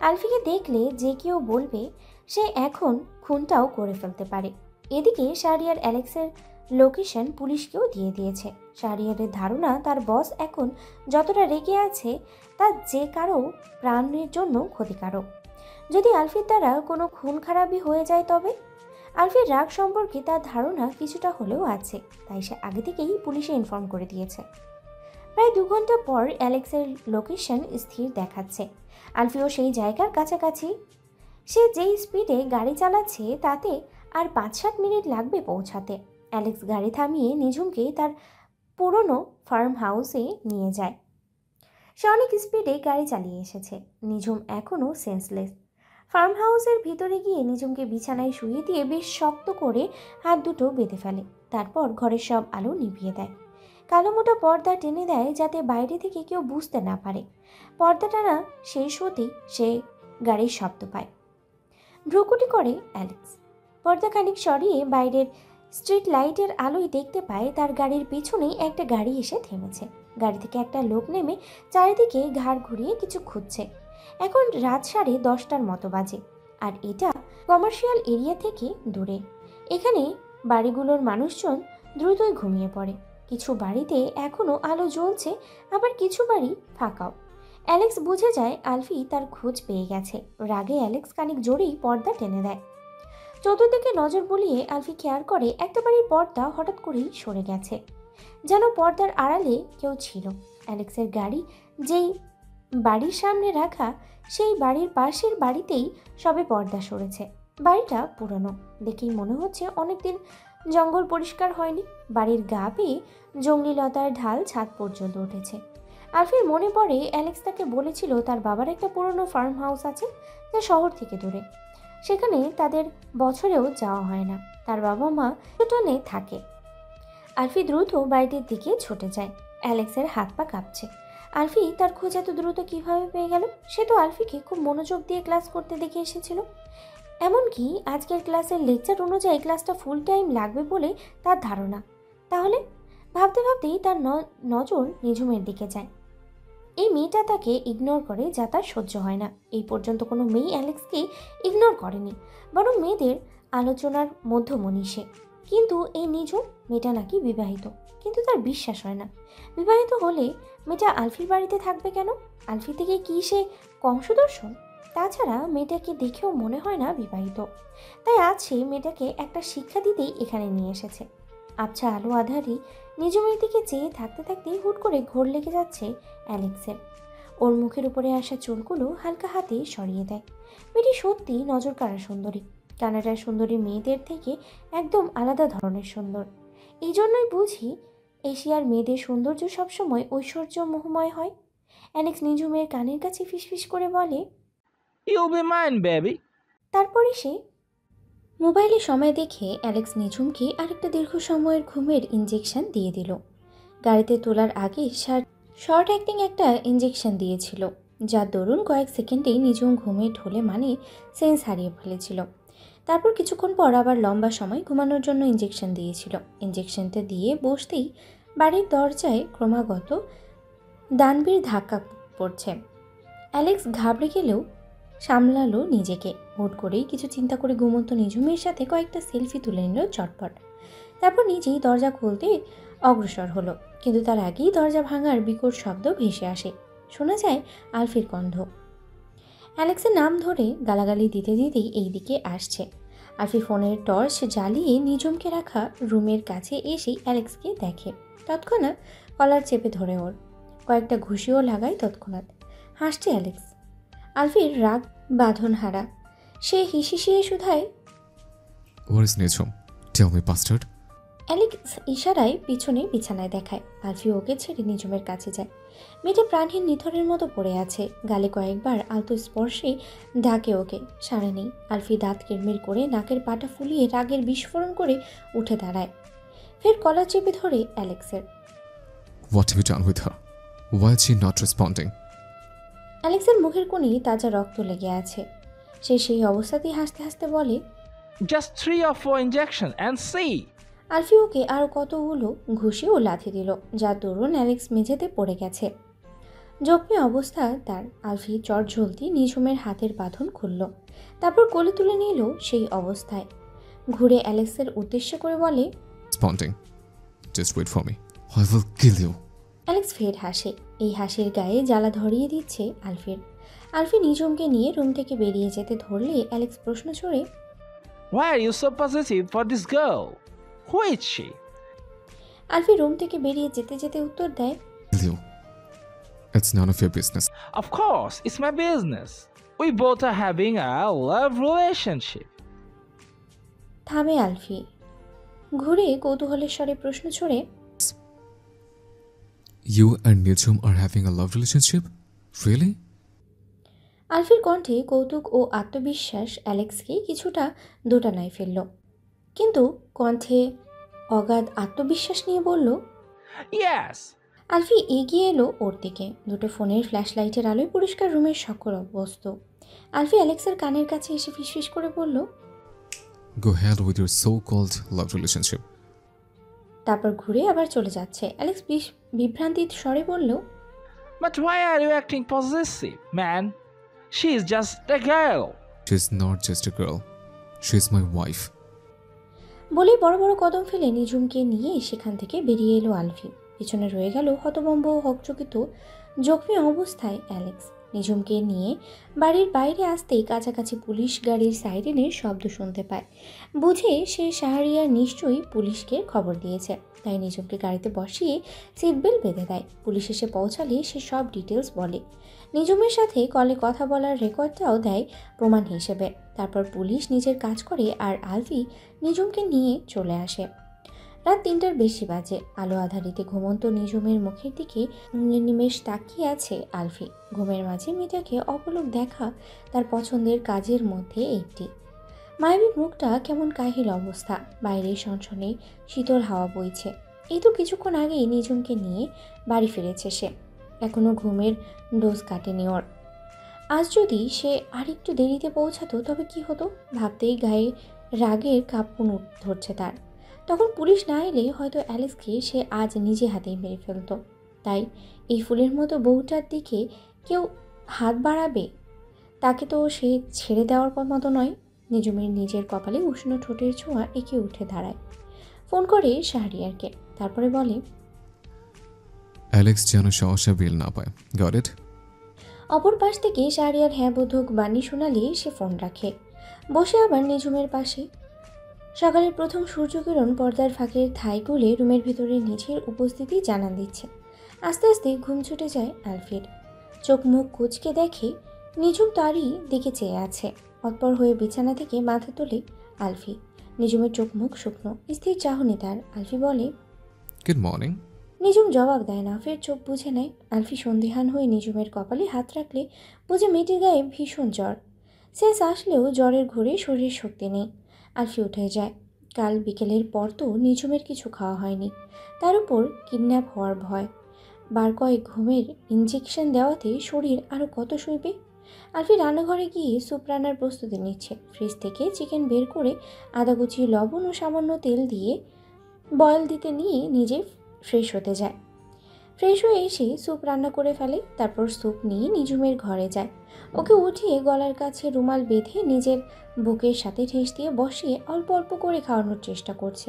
আলফিকে দেখলে যে কেউ বলবে সে এখন খুনটাও করে ফেলতে পারে। এদিকে শারিয়ার অ্যালেক্সের লোকেশন পুলিশকেও দিয়ে দিয়েছে। শারিয়ারের ধারণা তার বস এখন যতটা রেগে আছে তা যে কারো প্রাণের জন্য ক্ষতিকারক। যদি আলফির দ্বারা কোনো খুন খারাপই হয়ে যায় তবে। আলফির রাগ সম্পর্কে তার ধারণা কিছুটা হলেও আছে, তাই সে আগে থেকেই পুলিশে ইনফর্ম করে দিয়েছে। প্রায় 2 ঘন্টা পর অ্যালেক্সের লোকেশন স্থির দেখাচ্ছে। আলফিও সেই জায়গার কাছাকাছি। সে যেই স্পিডে গাড়ি চালাচ্ছে তাতে আর 5-7 মিনিট লাগবে পৌঁছাতে। অ্যালেক্স গাড়ি থামিয়ে নিঝুমকে তার পুরনো ফার্ম হাউসে নিয়ে যায়। সে অনেক স্পিডে গাড়ি চালিয়ে এসেছে। নিঝুম এখনও সেন্সলেস। ফার্ম হাউসের ভিতরে গিয়ে নিঝুমকে বিছানায় শুয়ে দিয়ে বেশ শক্ত করে হাত দুটো বেঁধে ফেলে। তারপর ঘরের সব আলো নিভিয়ে দেয়। কালো মোটা পর্দা টেনে দেয় যাতে বাইরে থেকে কেউ বুঝতে না পারে। পর্দা টানা শেষ হতেই সে গাড়ির শব্দ পায়। ভ্রুকুটি করে অ্যালেক্স। পর্দা খানিক সরিয়ে বাইরের স্ট্রিট লাইটের আলোয় দেখতে পায় তার গাড়ির পেছনেই একটা গাড়ি এসে থেমেছে। গাড়ি থেকে একটা লোক নেমে চারিদিকে ঘাড় ঘুরিয়ে কিছু খুঁজছে। এখন রাত 10:30টার মতো বাজে, আর এটা কমার্শিয়াল এরিয়া থেকে দূরে। এখানে বাড়িগুলোর মানুষজন দ্রুতই ঘুমিয়ে পড়ে। কিছু বাড়িতে এখনও আলো জ্বলছে, আবার কিছু বাড়ি ফাঁকাও। অ্যালেক্স বুঝে যায় আলফি তার খোঁজ পেয়ে গেছে। রাগে অ্যালেক্স খানিক জোরেই পর্দা টেনে দেয়। চতুর্দিকে নজর বুলিয়ে আলফি খেয়াল করে একটা বাড়ির পর্দা হঠাৎ করেই সরে গেছে, যেন পর্দার আড়ালে কেউ ছিল। অ্যালেক্সের গাড়ি যেই বাড়ির সামনে রাখা, সেই বাড়ির পাশের বাড়িতেই সবে পর্দা সরেছে। বাড়িটা পুরনো, দেখেই মনে হচ্ছে অনেকদিন জঙ্গল পরিষ্কার হয়নি। বাড়ির গা পেয়ে জঙ্গলিলতার ঢাল ছাদ পর্যন্ত উঠেছে। আলফির মনে পড়ে অ্যালেক্স তাকে বলেছিল তার বাবার একটা পুরনো ফার্ম হাউস আছে যা শহর থেকে দূরে। সেখানে তাদের বছরেও যাওয়া হয় না। তার বাবা মা টনে থাকে। আলফি দ্রুত বাড়িটির দিকে ছুটে যায়। অ্যালেক্সের হাত পা কাঁপছে। আলফি তার খোঁজ এত দ্রুত কিভাবে পেয়ে গেল? সে তো আলফিকে খুব মনোযোগ দিয়ে ক্লাস করতে দেখে এসেছিল। এমনকি আজকের ক্লাসের লেকচার অনুযায়ী ক্লাসটা ফুল টাইম লাগবে বলে তার ধারণা। তাহলে ভাবতে ভাবতেই তার নজর নিঝুমের দিকে যায়। এই মেয়েটা তাকে ইগনোর করে যা তার সহ্য হয় না। এই পর্যন্ত কোনো মেয়ে অ্যালেক্সকে ইগনোর করেনি, বরং মেয়েদের আলোচনার মধ্যমণি সে। কিন্তু এই নিঝুম মেয়েটা নাকি বিবাহিত, কিন্তু তার বিশ্বাস হয় না। বিবাহিত হলে মেয়েটা আলফির বাড়িতে থাকবে কেন? আলফি থেকে কি সে কম সুদর্শন? তাছাড়া মেয়েটাকে দেখেও মনে হয় না বিবাহিত। তাই আজ সে মেয়েটাকে একটা শিক্ষা দিতেই এখানে নিয়ে এসেছে। আবছা আলো আধারে নিঝুমের দিকে চেয়ে থাকতে থাকতেই হুট করে ঘোর লেগে যাচ্ছে অ্যালেক্সের। ওর মুখের উপরে আসা চুলগুলো হালকা হাতে সরিয়ে দেয়। মেয়েটি সত্যি নজর কাড়া সুন্দরী। কানাডার সুন্দরী মেয়েদের থেকে একদম আলাদা ধরনের সুন্দর। এই জন্যই বুঝি এশিয়ার মেয়েদের সৌন্দর্য সবসময় ঐশ্বর্য মোহময় হয়। অ্যালেক্স নিঝুমের কানের কাছে ফিসফিস করে বলে, You'll be mine, baby. তারপরে সে মোবাইলে সময় দেখে অ্যালেক্স নিঝুমকে আরেকটা দীর্ঘ সময়ের ঘুমের ইঞ্জেকশন দিয়ে দিল। গাড়িতে তোলার আগে শর্ট অ্যাক্টিং একটা ইঞ্জেকশন দিয়েছিল, যার দরুন কয়েক সেকেন্ডেই নিঝুম ঘুমে ঢলে মানে সেন্স হারিয়ে ফেলেছিল। তারপর কিছুক্ষণ পর আবার লম্বা সময় ঘুমানোর জন্য ইঞ্জেকশন দিয়েছিল। ইঞ্জেকশনটা দিয়ে বসতেই বাড়ির দরজায় ক্রমাগত দানবীর ধাক্কা পড়ছে। অ্যালেক্স ঘাবড়ে গেলেও সামলালো নিজেকে। হুট করেই কিছু চিন্তা করে ঘুমন্ত নিঝুমের সাথে কয়েকটা সেলফি তুলে নিল চটপট। তারপর নিজেই দরজা খুলতে অগ্রসর হলো, কিন্তু তার আগেই দরজা ভাঙার বিকট শব্দ ভেসে আসে। শোনা যায় আলফির কণ্ঠ। অ্যালেক্সের নাম ধরে গালাগালি দিতে দিতেই এই দিকে আসছে। আলফি ফোনের টর্চ জ্বালিয়ে নিঝুমকে রাখা রুমের কাছে এসেই অ্যালেক্সকে দেখে। তৎক্ষণাৎ কলার চেপে ধরে ওর কয়েকটা ঘুষিও লাগায় তৎক্ষণাৎ। হাসছে অ্যালেক্স। আলফির রাগ বাঁধনহারা। সে হিসিয়ে শুধায়, Where is Nechum? Tell me, bastard. Alex ইশারায় পিছনে বিছানায় দেখায়। আলফি ওকে ছেড়ে নিঝুমের কাছে যায়। মেয়েটা প্রাণহীন নিথরের মতো পড়ে আছে। গালে কয়েকবার আলতো স্পর্শে ডাকে ওকে, সাড়ে নেই। আলফি দাঁত কিরমির করে নাকের পাটা ফুলিয়ে রাগের বিস্ফোরণ করে উঠে দাঁড়ায়। ফের কলার চেপে ধরে অ্যালেক্সের। What have you done with her? Why is she not responding? অ্যালেক্সের মুখের কোণে তাজা রক্ত লেগে আছে। সে সেই অবস্থাতেই হাসতে হাসতে বলে, Just 3 or 4 injections and see. আলফি ওকে আরও কতগুলো ঘুষি ও লাথি দিল, যার দরুন অ্যালেক্স মেঝেতে পড়ে গেছে। জখমি অবস্থা তার। আলফি চট ঝলতি নিঝুমের হাতের বাঁধন খুলল, তারপর কোলে তুলে নিল সেই অবস্থায়। ঘুরে অ্যালেক্সের উদ্দেশ্য করে বলে, Responding. Just wait for me. I will kill you. Alex ফের হাসে। এই হাসির গায়ে জ্বালা ধরিয়ে দিচ্ছে আলফির। আলফি নিঝুমকে নিয়ে রুম থেকে বেরিয়ে যেতে ধরলে অ্যালেক্স প্রশ্ন ছড়ে, Why are you so possessive for this girl? Who is she? আলফি রুম থেকে বেরিয়ে যেতে যেতে উত্তর দেয়, Kill you. It's none of your business. Of course, it's my business. We both are having a love relationship. থামে আলফি। ঘুরে কৌতূহলের স্বরে প্রশ্ন ছড়ে, You and Nijum are having a love relationship? Really? আলফির কণ্ঠে কৌতুক ও আত্মবিশ্বাস অ্যালেক্সকে কিছুটা দোটানায় ফেলল, কিন্তু কণ্ঠে অগাধ আত্মবিশ্বাস নিয়ে বলল, Yes. আলফি এগিয়ে এলো ওর দিকে। দুটো ফোনের ফ্ল্যাশ লাইটের আলোয় পরিষ্কার রুমের সকল বস্তু। আলফি অ্যালেক্সের কানের কাছে এসে ফিসফিস করে বলল, Go ahead with your so-called love relationship. তারপর ঘুরে আবার চলে যাচ্ছে। অ্যালেক্স বিভ্রান্তির স্বরে বলল, But why are you acting possessive, man? She is just a girl. She's not just a girl. She's my wife. বলেই বড় বড় কদম ফেলে নিজুমকে নিয়ে সেখান থেকে বেরিয়ে এলো আলফি। পিছনে রয়ে গেল হতভম্ব ও হকচকিত জখমি অবস্থায় অ্যালেক্স। নিজুমকে নিয়ে বাড়ির বাইরে আসতেই কাছাকাছি পুলিশ গাড়ির সাইরেনের শব্দ শুনতে পায়। বুঝে সে শাহরিয়ার নিশ্চয়ই পুলিশকে খবর দিয়েছে, তাই নিজুমকে গাড়িতে বসিয়ে সিট বেল্ট বেঁধে দেয়। পুলিশ এসে পৌঁছালে সে সব ডিটেলস বলে। নিজুমের সাথে কলে কথা বলার রেকর্ডটাও দেয় প্রমাণ হিসেবে। তারপর পুলিশ নিজের কাজ করে আর আলফি নিজুমকে নিয়ে চলে আসে। রাত 3টার বেশি বাজে। আলো আধারিতে ঘুমন্ত নিজুমের মুখের দিকে নিমেষ তাকিয়ে আছে আলফি। ঘুমের মাঝে মেয়েটাকে অপলক দেখা তার পছন্দের কাজের মধ্যে একটি। মায়াবী মুখটা কেমন কাহিল অবস্থা, বাইরে সনসনে শীতল হাওয়া বইছে। এই তো কিছুক্ষণ আগেই নিজুমকে নিয়ে বাড়ি ফিরেছে সে, এখনো ঘুমের ডোজ কাটেনি ওর। আজ যদি সে আর একটু দেরিতে পৌঁছাতো তবে কি হতো ভাবতেই গায়ে রাগের কাঁপুন ধরছে তার। তখন পুলিশ না এলে হয়তো অ্যালেক্সকে সে আজ নিজে হাতেই মেরে ফেলতো। তাই এই ফুলের মতো বউটার দিকে কেউ হাত বাড়াবে, তাকে তো সে ছেড়ে দেওয়ার মতো নয়। নিজুমের নিজের কপালে উষ্ণ ঠোঁটের ছোঁয়া এঁকে উঠে দাঁড়ায়। ফোন করে শাহরিয়ারকে, তারপরে বলে, অ্যালেক্স যেন সহসা বিল না পায়। Got it? অপর পাশ থেকে শাহরিয়ার হ্যাঁ বোধক বাণী শোনালে সে ফোন রাখে, বসে আবার নিজুমের পাশে। সকালের প্রথম সূর্যকিরণ পর্দার ফাঁকের থাই তুলে রুমের ভেতরে নিজের উপস্থিতি জানান দিচ্ছে। আস্তে আস্তে ঘুম ছুটে যায় আলফির। চোখ মুখ কুঁচকে দেখে নিজুম তারই দিকে চেয়ে আছে। অতপর হয়ে বিছানা থেকে মাথা তোলে আলফি। নিজুমের চোখ মুখ শুকনো, স্থির চাহনি তার। আলফি বলে, Good morning. নিজুম জবাব দেয় না, ফের চোখ বুঝে নেয়। আলফি সন্দিহান হয়ে নিজুমের কপালে হাত রাখলে বুঝে মেয়েটির গায়ে ভীষণ জ্বর। সেন্স আসলেও জ্বরের ঘোরে শরীরের শক্তি নেই। আলফি উঠে যায়। কাল বিকেলের পর তো নিজুমের কিছু খাওয়া হয়নি, তার উপর কিডন্যাপ হওয়ার ভয়। বার কয়েক ঘুমের ইঞ্জেকশন দেওয়াতে শরীর আরও কত সইবে। আলফি রান্নাঘরে গিয়ে স্যুপ রান্নার প্রস্তুতি নিচ্ছে। ফ্রিজ থেকে চিকেন বের করে আদা কুচি, লবণ ও সামান্য তেল দিয়ে বয়েল দিতে নিয়ে নিজে ফ্রেশ হতে যায়। ফ্রেশ হয়ে এসে স্যুপ রান্না করে ফেলে। তারপর স্যুপ নিয়ে নিজুমের ঘরে যায়। ওকে উঠিয়ে গলার কাছে রুমাল বেঁধে নিজের বুকের সাথে ঠেস দিয়ে বসিয়ে অল্প অল্প করে খাওয়ানোর চেষ্টা করছে।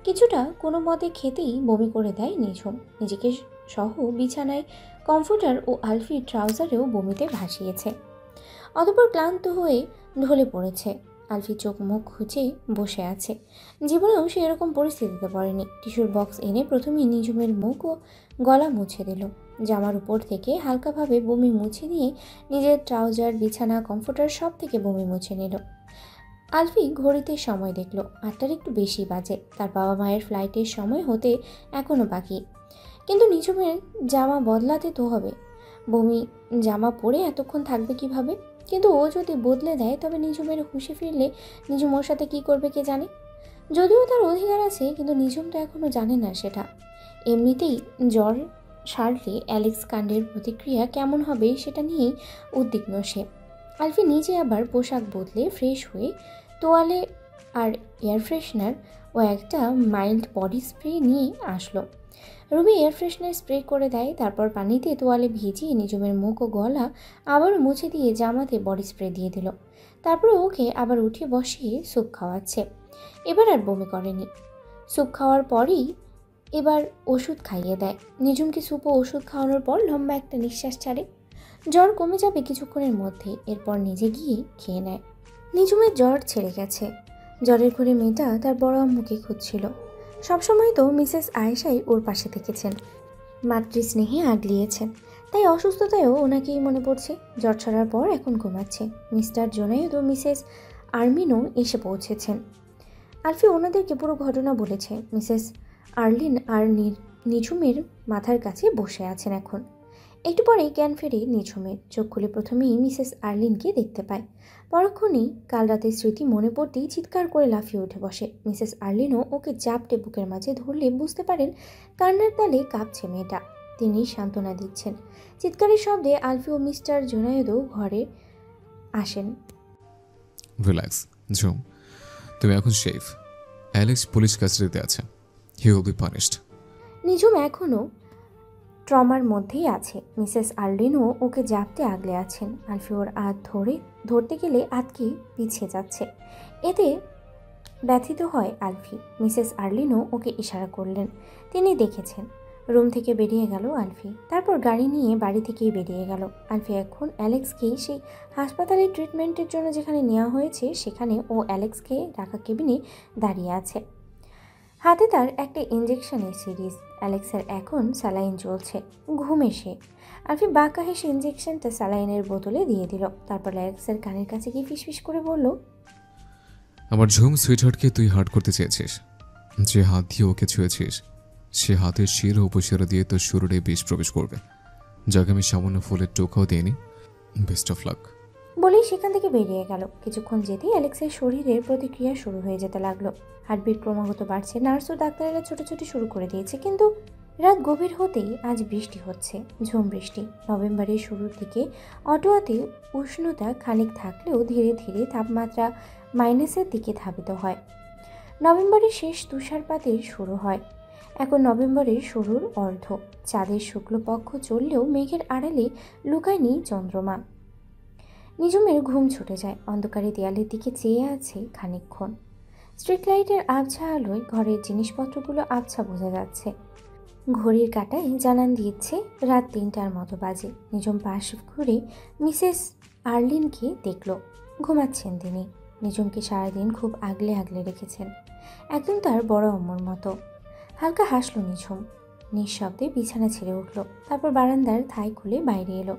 কিছুটা কোনো মতে খেতেই বমি করে দেয় নিঝুম। নিজেকে সহ বিছানায় কমফোর্টার ও আলফির ট্রাউজারেও বমিতে ভাসিয়েছে। অতঃপর ক্লান্ত হয়ে ঢলে পড়েছে। আলফি চোখ মুখ খুঁজে বসে আছে। জীবনেও সে এরকম পরিস্থিতিতে পড়েনি। টিস্যুর বক্স এনে প্রথমেই নিজুমের মুখ ও গলা মুছে দিল। জামার উপর থেকে হালকাভাবে বমি মুছে দিয়ে নিজের ট্রাউজার, বিছানা, কমফোর্টার সব থেকে বমি মুছে নিল। আলফি ঘড়িতে সময় দেখল 8টার একটু বেশি বাজে। তার বাবা মায়ের ফ্লাইটের সময় হতে এখনও বাকি, কিন্তু নিজুমের জামা বদলাতে তো হবে। বমি জামা পরে এতক্ষণ থাকবে কিভাবে? কিন্তু ও যদি বদলে দেয় তবে নিজুমের হুঁশে ফিরলে নিজুম ওর সাথে কী করবে কে জানে। যদিও তার অধিকার আছে, কিন্তু নিজুম তো এখনও জানে না সেটা। এমনিতেই জ্বর সারলে অ্যালেক্স কাণ্ডের প্রতিক্রিয়া কেমন হবে সেটা নিয়েই উদ্বিগ্ন সে। আলফি নিজে আবার পোশাক বদলে ফ্রেশ হয়ে তোয়ালে আর এয়ার ফ্রেশনার ও একটা মাইল্ড বডি স্প্রে নিয়ে আসলো। রুমে এয়ার ফ্রেশনার স্প্রে করে দেয়। তারপর পানিতে তোয়ালে ভিজিয়ে নিজুমের মুখ ও গলা আবারও মুছে দিয়ে জামাতে বডি স্প্রে দিয়ে দিল। তারপরে ওকে আবার উঠিয়ে বসিয়ে স্যুপ খাওয়াচ্ছে। এবার আর বমি করেনি। স্যুপ খাওয়ার পরই এবার ওষুধ খাইয়ে দেয়। নিজুমকে স্যুপ ও ওষুধ খাওয়ানোর পর লম্বা একটা নিঃশ্বাস ছাড়ে। জ্বর কমে যাবে কিছুক্ষণের মধ্যে। এরপর নিজে গিয়ে খেয়ে নেয়। নিজুমের জ্বর ছেড়ে গেছে। জ্বরের ঘরে মেয়েটা তার বড় আম্মুকে খুঁজছিল। সবসময় তো মিসেস আয়েশাই ওর পাশে থেকেছেন। মাতৃস্নেহে আগলিয়েছেন, তাই অসুস্থতায়ও ওনাকেই মনে পড়ছে। জ্বর ছড়ার পর এখন ঘুমাচ্ছে। মিস্টার জোনায়েদ ও মিসেস আর্মিনও এসে পৌঁছেছেন। আলফি ওনাদেরকে পুরো ঘটনা বলেছে। মিসেস আর্লিন আর নিঝুমের মাথার কাছে বসে আছেন এখন। একটু পরেই জ্ঞান ফেরে নিঝুমের। চোখ খুলে প্রথমেই মিসেস আর্লিনকে দেখতে পায়। পরক্ষণেই কাল রাতের স্মৃতি মনে পড়তেই চিৎকার করে লাফিয়ে উঠে বসে। মিসেস আর্লিনও ওকে জাপটে বুকের মাঝে ধরলে বুঝতে পারেন কান্নার তালে কাঁপছে মেয়েটা। তিনি সান্ত্বনা দিচ্ছেন। চিৎকারের শব্দে আলফি ও মিস্টার জুনায়েদও ঘরে আসেন। রিল্যাক্স ঝুম, তুমি এখন সেফ। অ্যালেক্স পুলিশ কাস্টাডিতে আছে। He will be punished. Nijhum এখনও ট্রমার মধ্যেই আছে। মিসেস আর্লিনও ওকে জাপতে আগলে আছেন। আলফি ওর ধরতে গেলে আটকে পিছিয়ে যাচ্ছে। এতে ব্যথিত হয় আলফি। মিসেস আর্লিনও ওকে ইশারা করলেন। তিনি দেখেছেন। রুম থেকে বেরিয়ে গেল আলফি। তারপর গাড়ি নিয়ে বাড়ি থেকেই বেরিয়ে গেল। আলফি এখন অ্যালেক্সকেই সেই হাসপাতালে ট্রিটমেন্টের জন্য যেখানে নেওয়া হয়েছে সেখানে ও অ্যালেক্সকে রাখা কেবিনে দাঁড়িয়ে আছে। হাতে তার একটা ইঞ্জেকশনের সিরিজ। অ্যালেক্সের এখন স্যালাইন চলছে। ঘুমে সে। আলফি বাঁকা হেসে ইঞ্জেকশনটা স্যালাইনের বোতলে দিয়ে দিল। তারপর অ্যালেক্সের কানের কাছে গিয়ে ফিসফিস করে বলল, আমার ঝুম সুইটহার্টকে তুই হার্ট করতে চেয়েছিস। যে হাত দিয়ে ওকে ছুঁয়েছিস সে হাতের শিরা উপশিরা দিয়ে তোর শরীরে বিষ প্রবেশ করবে, যাকে আমি সামান্য ফুলের টোকাও দিইনি। Best of luck. বলেই সেখান থেকে বেরিয়ে গেল। কিছুক্ষণ যেতেই অ্যালেক্সের শরীরের প্রতিক্রিয়া শুরু হয়ে যেতে লাগলো। হার্টবিট ক্রমাগত বাড়ছে। নার্স ও ডাক্তারেরা ছোটাছুটি শুরু করে দিয়েছে। কিন্তু রাত গভীর হতেই আজ বৃষ্টি হচ্ছে। ঝুম বৃষ্টি। নভেম্বরের শুরুর দিকে অটোয়াতে উষ্ণতা খানিক থাকলেও ধীরে ধীরে তাপমাত্রা মাইনাসের দিকে ধাবিত হয়। নভেম্বরের শেষ তুষারপাতের শুরু হয়। এখন নভেম্বরের শুরুর অর্ধ। চাঁদের শুক্লপক্ষ চললেও মেঘের আড়ালে লুকায়নি চন্দ্রমা। নিঝুমের ঘুম ছুটে যায়। অন্ধকারে দেয়ালের দিকে চেয়ে আছে খানিকক্ষণ। স্ট্রিট লাইটের আবছা আলোয় ঘরের জিনিসপত্রগুলো আবছা বোঝা যাচ্ছে। ঘড়ির কাঁটায় জানান দিচ্ছে রাত 3টার মতো বাজে। নিঝুম পাশ ঘুরে মিসেস আর্লিনকে দেখল। ঘুমাচ্ছেন তিনি। নিঝুমকে সারাদিন খুব আগলে আগলে রেখেছেন, একদম তার বড় আম্মুর মতো। হালকা হাসলো নিঝুম। নিঃশব্দে বিছানা ছেড়ে উঠল। তারপর বারান্দার থাই খুলে বাইরে এলো।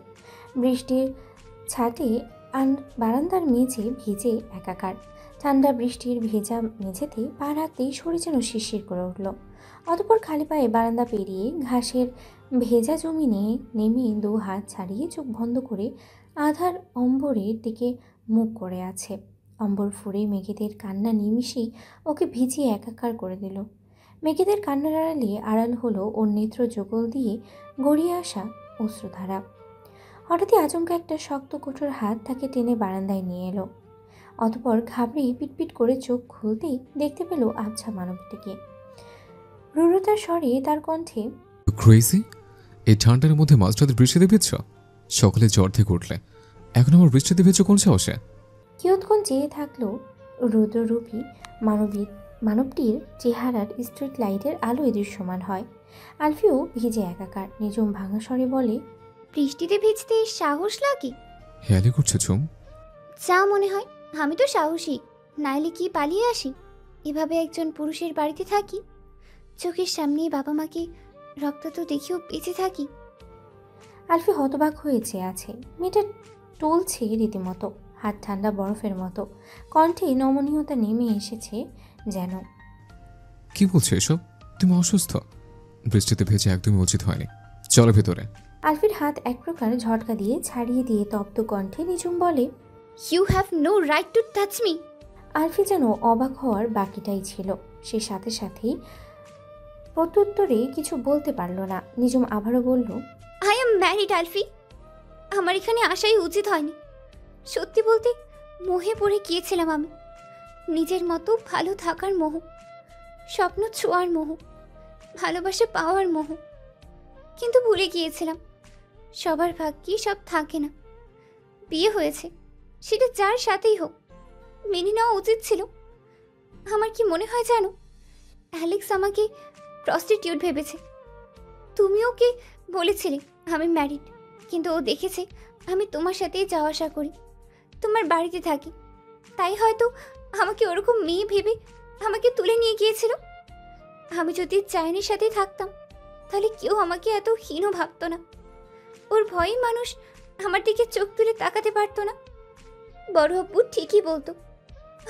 বৃষ্টির ছাটে বারান্দার মেঝে ভিজে একাকার। ঠান্ডা বৃষ্টির ভেজা মেঝেতে পা রাখতেই শরীর যেন শিরশির করে উঠল। অতঃপর খালি পায়ে বারান্দা পেরিয়ে ঘাসের ভেজা জমিনে নেমে 2 হাত ছাড়িয়ে চোখ বন্ধ করে আধার অম্বরের দিকে মুখ করে আছে। অম্বর ফুঁড়ে মেঘেদের কান্না নিমিষেই ওকে ভিজিয়ে একাকার করে দিল। মেঘেদের কান্নার আড়ালে আড়াল হলো ওর নেত্র যুগল দিয়ে গড়িয়ে আসা অশ্রুধারা। হঠাৎই আচমকা একটা শক্ত কঠোর হাত তাকে টেনে বারান্দায় নিয়ে এলো। অতঃপর ঘাবড়ে পিটপিট করে চোখ খুলতেই দেখতে পেল আবছা মানবটিকে। রুরতার স্বরে তার কণ্ঠে, ক্রেজি, এই ঠান্ডার মধ্যে মাঝরাতে বৃষ্টিতে ভিজছ? সকালে জ্বর থেকে উঠলে এখন আমার বৃষ্টিতে ভিজছ কোন সাহসে? কিয়ৎক্ষণ চেয়ে থাকলো রুদ্ররূপী মানবটির চেহারার স্ট্রিট লাইটের আলোয় দৃশ্যমান হয়। আলফিও ভিজে একাকার। নিঝুম ভাঙা স্বরে বলে, বৃষ্টিতে ভিজতে সাহস লাগে? হেয়ালি করছো ঝুম? যা মনে হয়। আমি তো সাহসী, নাইলে কি পালিয়ে আসি? এভাবে একজন পুরুষের বাড়িতে থাকি, চোখের সামনে বাবা মাকে রক্তাক্ত দেখেও বেঁচে থাকি। আলফি হতবাক হয়ে চেয়ে আছে। মেয়েটা টলছে রীতিমতো, হাত ঠান্ডা বরফের মতো। কণ্ঠে নমনীয়তা নেমে এসেছে যেন। কি বলছো এসব? তুমি অসুস্থ? বৃষ্টিতে ভেজে একদমই উচিত হয়নি। চলো ভেতরে। আলফির হাত এক প্রকার ঝটকা দিয়ে ছাড়িয়ে দিয়ে তপ্ত কণ্ঠে নিঝুম বলে, you have no right to touch me. Alfi যেন অবাক হওয়ার বাকিটাই ছিল। সে সাথে সাথেই প্রত্যুত্তরে কিছু বলতে পারল না। নিঝুম আবারও বলল, আই এম ম্যারিড আলফি। আমার এখানে আসাই উচিত হয়নি। সত্যি বলতে মোহে পড়ে গিয়েছিলাম আমি। নিজের মতো ভালো থাকার মোহ, স্বপ্ন ছোঁয়ার মোহ, ভালোবাসা পাওয়ার মোহ। কিন্তু ভুলে গিয়েছিলাম সবার ভাগ্যে সব থাকে না। বিয়ে হয়েছে, সেটা যার সাথেই হোক মেনে নেওয়া উচিত ছিল। আমার কি মনে হয় জানো, অ্যালেক্স আমাকে প্রস্টিটিউট ভেবেছে। তুমি ওকে বলেছিলে আমি ম্যারিড, কিন্তু ও দেখেছে আমি তোমার সাথেই যাওয়া আসা করি, তোমার বাড়িতে থাকি। তাই হয়তো আমাকে ওরকম মেয়ে ভেবে আমাকে তুলে নিয়ে গিয়েছিল। আমি যদি চায়নির সাথেই থাকতাম তাহলে কেউ আমাকে এত হীন ভাবতো না। ওর ভয়ে মানুষ আমার দিকে চোখ তুলে তাকাতে পারতো না। বড় আব্বু ঠিকই বলতো,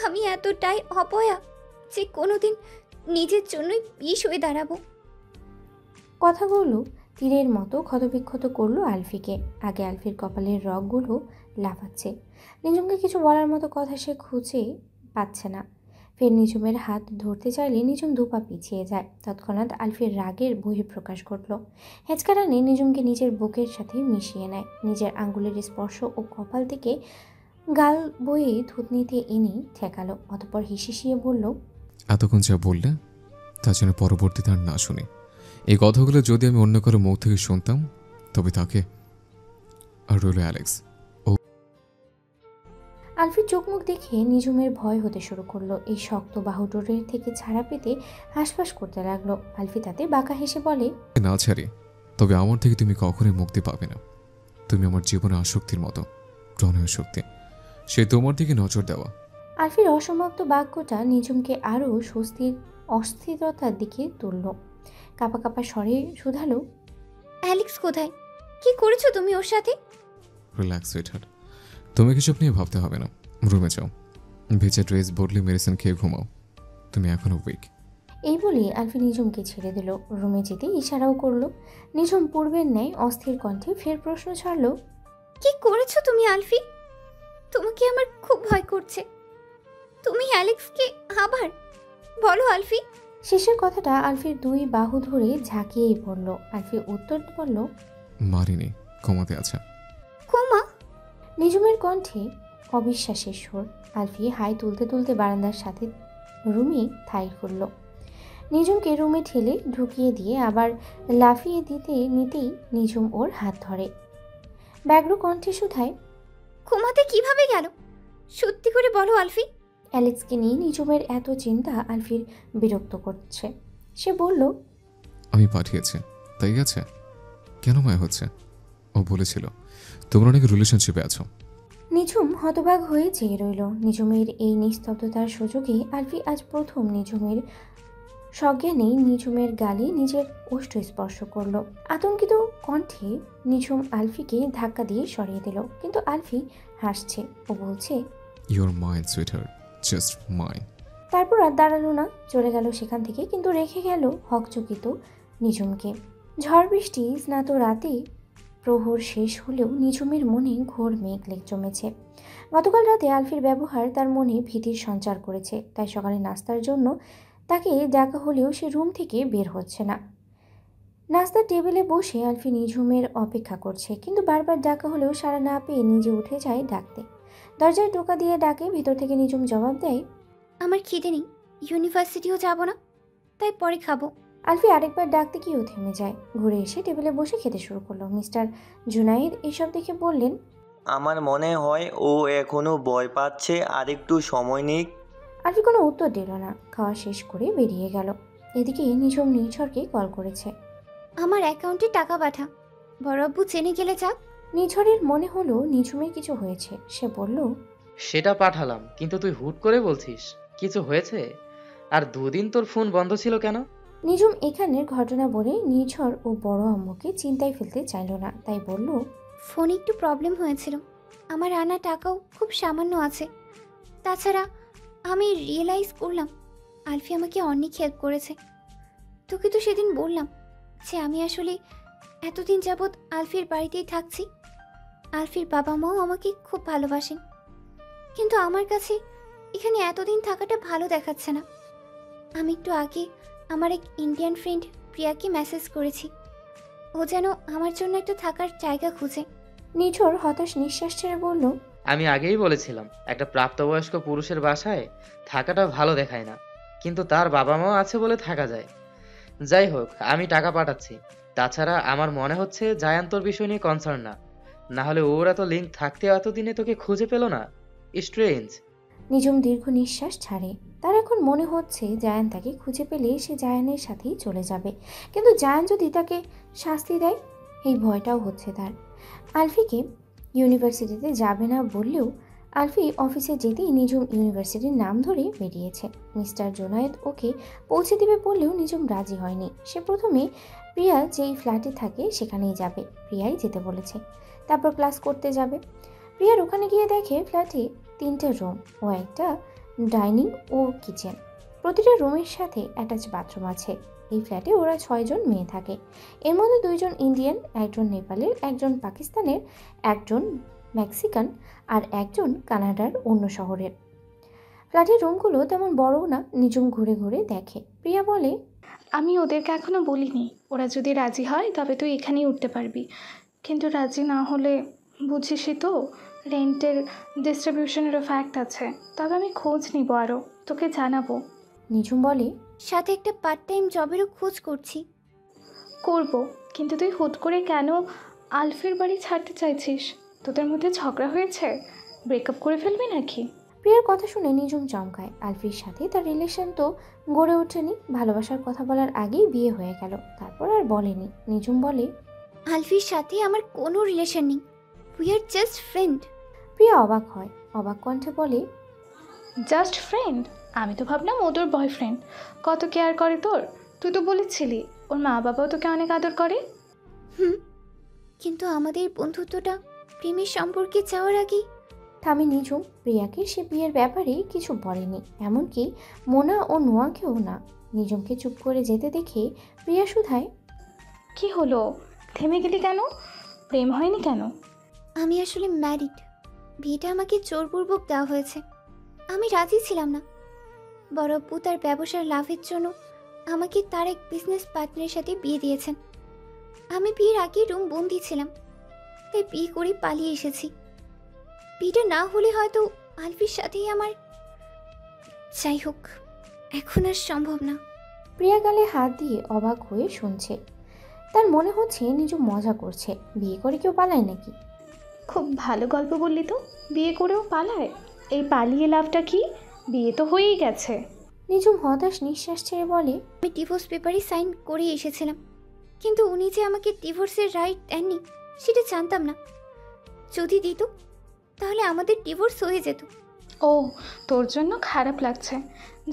আমি এতটাই অপয়া যে কোনোদিন নিজের জন্যই বিষ হয়ে দাঁড়াবো। কথাগুলো তীরের মতো ক্ষতবিক্ষত করলো আলফিকে। আগে আলফির কপালের রগগুলো লাফাচ্ছে। নিজুমকে কিছু বলার মতো কথা সে খুঁজে পাচ্ছে না। ফের নিজুমের হাত ধরতে চাইলে নিজুম দুপা পিছিয়ে যায়। তৎক্ষণাৎ আলফির রাগের বহিঃপ্রকাশ ঘটল। হেঁচকারানে নিজুমকে নিজের বুকের সাথে মিশিয়ে নেয়। নিজের আঙ্গুলের স্পর্শ ও কপাল থেকে গাল বয়ে থুতনিতে এনে ঠেকালো। অতঃপর হিসিয়ে বলল, এতক্ষণ যা বললে তা যেন পরবর্তীতে আর না শুনি। এই কথাগুলো যদি আমি অন্য কারো মুখ থেকে শুনতাম তবে তাকে। আর রইল অ্যালেক্স। আলফির চোখ মুখ দেখে নিজুমের ভয় হতে শুরু করলো। এই শক্ত বাহুডোরের থেকে ছাড়া পেতে হাঁসফাঁস করতে লাগলো। আলফি তাতে বাঁকা হেসে বলে, না ছাড়ি তবে আমার থেকে তুমি কখনোই মুক্তি পাবে না। তুমি আমার জীবনে আসক্তির মতো, প্রণয় শক্তি, সে তোমার দিকে নজর দেওয়া। আলফির অসমাপ্ত বাক্যটা নিজুমকে আরও অস্থিরতার দিকে তুলল। কাঁপা কাঁপা স্বরে শুধালো, অ্যালেক্স কোথায়? কি করেছো তুমি ওর সাথে? রিল্যাক্স সুইটহার্ট, তুমি কিছু নিয়ে ভাবতে হবে না। রুমে যাও, ভেজা ড্রেস বদলে মেডিসিন খেয়ে ঘুমাও। তুমি এখনো উইক। এই বলে আলফি নিজুমকে ছেড়ে দিল। রুমে যেতে ইশারাও করলো। নিজুম পূর্বের ন্যায় অস্থির কণ্ঠে ফের প্রশ্ন ছাড়ল, কি করেছো তুমি আলফি? তোমাকে আমার খুব ভয় করছে। তুমি অ্যালেক্সকে আবার বলো আলফি। শেষের কথাটা আলফির দুই বাহু ধরে ঝাঁকিয়েই পড়ল। আলফি উত্তর বলল, মারিনি, কমাতে আছে। কোমা? নিজুমের কণ্ঠে অবিশ্বাসের সুর। আলফি হাই তুলতে তুলতে বারান্দার সাথে রুমে ঠাঁই করল। নিজুমকে রুমে ঠেলে ঢুকিয়ে দিয়ে আবার লাফিয়ে নিতেই নিজুম ওর হাত ধরে। ব্যগ্র কণ্ঠে শুধায়, কোমাতে কিভাবে গেল? সত্যি করে বলো আলফি। অ্যালেক্সকে নিয়ে নিজুমের এত চিন্তা আলফির বিরক্ত করছে। সে বলল, আমি পাঠিয়েছি, তাই আছে। কেন মায়া হচ্ছে? ও বলেছিল তোমরা নাকি রিলেশনশিপে আছো। নিঝুম হতবাক হয়ে চেয়ে রইল। নিঝুমের এই নিস্তব্ধতার সুযোগে আলফি আজ প্রথম নিজুমের সজ্ঞানেই নিজুমের গালে নিজের ওষ্ঠ স্পর্শ করল। আতঙ্কিত কণ্ঠে নিঝুম আলফিকে ধাক্কা দিয়ে সরিয়ে দিল। কিন্তু আলফি হাসছে ও বলছে, your mind sweetheart, just mind. তারপর আর দাঁড়ালো না, চলে গেল সেখান থেকে। কিন্তু রেখে গেল হকচকিত নিঝুমকে। ঝড় বৃষ্টি স্নাত রাতে প্রহর শেষ হলেও নিঝুমের মনে ঘোর মেঘ জমেছে। গতকাল রাতে আলফির ব্যবহার তার মনে ভীতির সঞ্চার করেছে। তাই সকালে নাস্তার জন্য তাকে ডাকা হলেও সে রুম থেকে বের হচ্ছে না। নাস্তার টেবিলে বসে আলফি নিঝুমের অপেক্ষা করছে, কিন্তু বারবার ডাকা হলেও সাড়া না পেয়ে নিজে উঠে যায় ডাকতে। দরজায় টোকা দিয়ে ডাকে। ভিতর থেকে নিঝুম জবাব দেয়, আমার খিদে নেই, ইউনিভার্সিটিও যাব না, তাই পরে খাবো। আলফি আরেকবার ডাকতে গিয়েও থেমে যায়। ঘুরে এসে টেবিলে বসে খেতে শুরু করলো। মিস্টার জুনাইদ এসব দেখে বললেন, আমার মনে হয় ও এখনো ভয় পাচ্ছে, আরেকটু সময় নিক। আলফি কোনো উত্তর দিল না। খাওয়া শেষ করে বেরিয়ে গেল। এদিকে নিঝুম নিঝরকে কল করেছে। আমার অ্যাকাউন্টে টাকা পাঠা, বড় আব্বু জেনে গেলে যাক। নিঝরের মনে হলো নিঝুমের কিছু হয়েছে। সে বলল, সেটা পাঠালাম, কিন্তু তুই হুট করে বলছিস কিছু হয়েছে। আর দুদিন তোর ফোন বন্ধ ছিল কেন? নিঝুম এখানের ঘটনা বলে নিঝর ও বড় আম্মুকে চিন্তায় ফেলতে চাইল না, তাই বলল, ফোনে একটু প্রবলেম হয়েছিল, আমার আনা টাকাও খুব সামান্য আছে। তাছাড়া আমি রিয়েলাইজ করলাম আলফি আমাকে অনেক হেল্প করেছে। তোকে তো সেদিন বললাম যে আমি আসলে এতদিন যাবৎ আলফির বাড়িতেই থাকছি। আলফির বাবা মাও আমাকে খুব ভালোবাসেন, কিন্তু আমার কাছে এখানে এতদিন থাকাটা ভালো দেখাচ্ছে না। আমি একটু আগে আমার এক ইন্ডিয়ান ফ্রেন্ড প্রিয়াকে মেসেজ করেছি, ও যেন আমার জন্য একটা থাকার জায়গা খুঁজে। নিঝর হতাশ নিঃশ্বাস ছেড়ে বলল, আমি আগেই বলেছিলাম একটা প্রাপ্তবয়স্ক পুরুষের বাসায় থাকাটা ভালো দেখায় না, কিন্তু তার বাবা মাও আছে বলে থাকা যায়। যাই হোক, আমি টাকা পাঠাচ্ছি। তাছাড়া আমার মনে হচ্ছে জায়ান তোর বিষয় নিয়ে কনসার্ন না, না হলে ওর এত লিঙ্ক থাকতে এতদিনে তোকে খুঁজে পেল না। স্ট্রেঞ্জ। নিঝুম দীর্ঘ নিঃশ্বাস ছাড়ে। তার এখন মনে হচ্ছে জায়ান তাকে খুঁজে পেলে সে জায়ানের সাথেই চলে যাবে, কিন্তু জায়ান যদি তাকে শাস্তি দেয়, এই ভয়টাও হচ্ছে তার। আলফিকে ইউনিভার্সিটিতে যাবে না বললেও আলফি অফিসে যেতেই নিঝুম ইউনিভার্সিটির নাম ধরে বেরিয়েছে। মিস্টার জোনায়েদ ওকে পৌঁছে দেবে বললেও নিঝুম রাজি হয়নি। সে প্রথমে প্রিয়া যেই ফ্ল্যাটে থাকে সেখানেই যাবে, প্রিয়াই যেতে বলেছে। তারপর ক্লাস করতে যাবে। প্রিয়ার ওখানে গিয়ে দেখে ফ্ল্যাটে 3টে রুম ও একটা ডাইনিং ও কিচেন। প্রতিটা রুমের সাথে অ্যাটাচ বাথরুম আছে। এই ফ্ল্যাটে ওরা 6 জন মেয়ে থাকে। এর মধ্যে 2 জন ইন্ডিয়ান, একজন নেপালের, একজন পাকিস্তানের, একজন মেক্সিকান আর একজন কানাডার অন্য শহরের। ফ্ল্যাটের রুমগুলো তেমন বড়ও না। নিঝুম ঘুরে ঘুরে দেখে। প্রিয়া বলে, আমি ওদেরকে এখনো বলিনি, ওরা যদি রাজি হয় তবে তুই এখানেই উঠতে পারবি, কিন্তু রাজি না হলে বুঝিসই তো রেন্টের ডিস্ট্রিবিউশনেরও ফ্যাক্ট আছে। তবে আমি খোঁজ নিব, আরও তোকে জানাবো। নিঝুম বলে, সাথে একটা পার্ট টাইম জবেরও খোঁজ করছি। করব, কিন্তু তুই হুট করে কেন আলফির বাড়ি ছাড়তে চাইছিস? তোদের মধ্যে ঝগড়া হয়েছে? ব্রেকআপ করে ফেলবি নাকি? প্রিয়ার কথা শুনে নিঝুম চমকায়। আলফির সাথে তার রিলেশন তো গড়ে ওঠেনি, ভালোবাসার কথা বলার আগেই বিয়ে হয়ে গেল, তারপর আর বলেনি। নিঝুম বলে, আলফির সাথে আমার কোনো রিলেশন নেই, উই আর জাস্ট ফ্রেন্ড। প্রিয়া অবাক হয়। অবাক কণ্ঠে বলে, জাস্ট ফ্রেন্ড? আমি তো ভাবলাম ও তোর বয়ফ্রেন্ড। কত কেয়ার করে তোর? তুই তো বলেছিলি ওর মা বাবাও তোকে অনেক আদর করে। কিন্তু আমাদের বন্ধুত্বটা প্রেমের সম্পর্কে যাওয়ার আগেই থামে নিঝুম। প্রিয়াকে সে বিয়ের ব্যাপারে কিছু বলেনি, এমনকি মোনা ও নোয়াকেও না। নিঝুমকে চুপ করে যেতে দেখে প্রিয়া শুধায়, কি হলো, থেমে গেলি কেন? প্রেম হয়নি কেন? আমি আসলে ম্যারিড। বিয়েটা আমাকে জোরপূর্বক দেওয়া হয়েছে। আমি রাজি ছিলাম না। বড় আব্বু তার ব্যবসার লাভের জন্য আমাকে তার এক বিজনেস পার্টনারের সাথে বিয়ে দিয়েছেন। আমি বিয়ের আগে রুম বন্দি ছিলাম, তাই বিয়ে করে পালিয়ে এসেছি। বিয়েটা না হলে হয়তো আলফির সাথেই আমার, যাই হোক, এখন আর সম্ভব না। প্রিয়া গালে হাত দিয়ে অবাক হয়ে শুনছে। তার মনে হচ্ছে নিঝুম মজা করছে। বিয়ে করে কেউ পালায় নাকি? খুব ভালো গল্প বললি তো, বিয়ে করেও পালায়? এই পালিয়ে লাভটা কি? বিয়ে তো হয়েই গেছে। নিঝুম হতাশ নিঃশ্বাস ছেড়ে বলে, আমি ডিভোর্স পেপারে সাইন করে এসেছিলাম, কিন্তু উনি যে আমাকে ডিভোর্সের রাইট দেননি সেটা জানতাম না। যদি দিত তাহলে আমাদের ডিভোর্স হয়ে যেত। ও, তোর জন্য খারাপ লাগছে।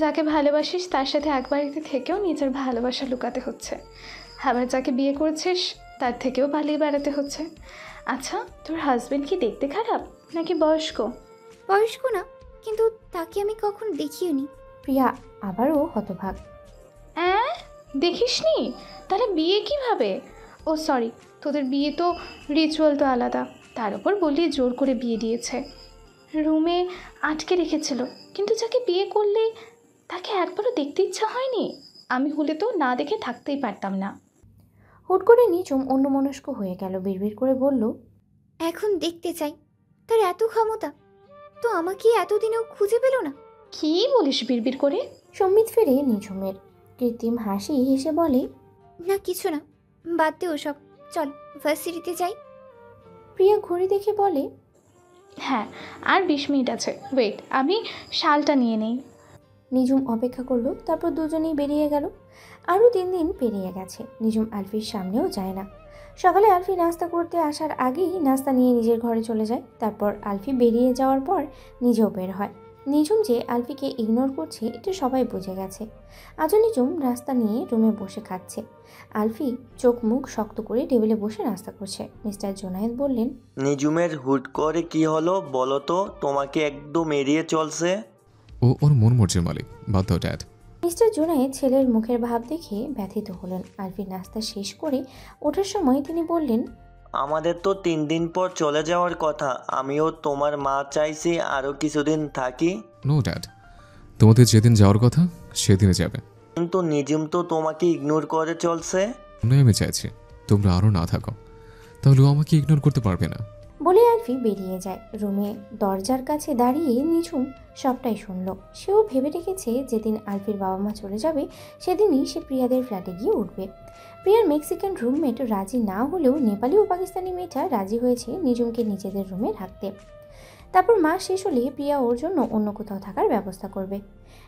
যাকে ভালোবাসিস তার সাথে এক বাড়িতে থেকেও নিজের ভালোবাসা লুকাতে হচ্ছে, আবার যাকে বিয়ে করেছিস তার থেকেও পালিয়ে বেড়াতে হচ্ছে। আচ্ছা, তোর হাজবেন্ড কি দেখতে খারাপ নাকি বয়স্ক? বয়স্ক না, কিন্তু তাকে আমি কখনো দেখিও নি। প্রিয়া আবারও হতভাগ। দেখিসনি? তাহলে বিয়ে কিভাবে? ও সরি, তোদের বিয়ে তো রিচুয়াল তো আলাদা, তার উপর বললি জোর করে বিয়ে দিয়েছে। রুমে আটকে রেখেছিল, কিন্তু যাকে বিয়ে করলে তাকে একবারও দেখতে ইচ্ছা হয়নি? আমি হলে তো না দেখে থাকতেই পারতাম না। হুট করে নিঝুম অন্যমনস্ক হয়ে গেল। বিড়বিড় করে বলল, এখন দেখতে চাই। তার এত ক্ষমতা তো আমাকে এতদিনেও খুঁজে পেল না। কি বলিস বিড়বিড় করে? সম্মিত ফেরে নিঝুমের। কৃত্রিম হাসি হেসে বলে, না কিছু না, বাদ দে ওসব, চল ভার্সিটিতে যাই। প্রিয়া ঘড়ি দেখে বলে, হ্যাঁ, আর 20 মিনিট আছে, ওয়েট, আমি শালটা নিয়ে নেই। নিঝুম অপেক্ষা করলো, তারপর দুজনেই বেরিয়ে গেল। আরও 3 দিন পেরিয়ে গেছে। নিঝুম আলফির সামনেও যায় না। সকালে আলফি নাস্তা করতে আসার আগেই নাস্তা নিয়ে নিজের ঘরে চলে যায়। তারপর আলফি বেরিয়ে যাওয়ার পর নিজেও বের হয়। নিঝুম যে আলফিকে ইগনোর করছে এটা সবাই বুঝে গেছে। আজও নিঝুম নাস্তা নিয়ে রুমে বসে খাচ্ছে। আলফি চোখ মুখ শক্ত করে টেবিলে বসে নাস্তা করছে। মিস্টার জোনায়েদ বললেন, নিজুমের হুট করে কি হলো বলো তো? তোমাকে একদম এড়িয়ে চলছে। ও ওর মন মর্জির মালিক, বাদ দাও ড্যাড। মিস্টার জোনায়েদ ছেলের মুখের ভাব দেখে ব্যথিত হলেন। আলফি নাস্তা শেষ করে ওঠার সময় তিনি বললেন, আমাদের তো 3 দিন পর চলে যাওয়ার কথা। আমিও তোমার মা চাইছি আরও কিছুদিন থাকি। নো ড্যাড, তোমাদের যেদিন যাওয়ার কথা সেদিনে যাবে। কিন্তু নিজুম তো তোমাকে ইগনোর করে চলছে। নয়, আমি চাইছি তোমরা আরও না থাকো, তাহলে ও আমাকে ইগনোর করতে পারবে না। বলে আলফি বেরিয়ে যায়। রুমে দরজার কাছে দাঁড়িয়ে নিঝুম সবটাই শুনল। সেও ভেবে রেখেছে যেদিন আলফির বাবা মা চলে যাবে সেদিনই সে প্রিয়াদের ফ্ল্যাটে গিয়ে উঠবে। প্রিয়ার মেক্সিকান রুমমেট রাজি না হলেও নেপালি ও পাকিস্তানি মেয়েটা রাজি হয়েছে নিঝুমকে নিজেদের রুমে রাখতে। তারপর মাস শেষ হলে প্রিয়া ওর জন্য অন্য কোথাও থাকার ব্যবস্থা করবে।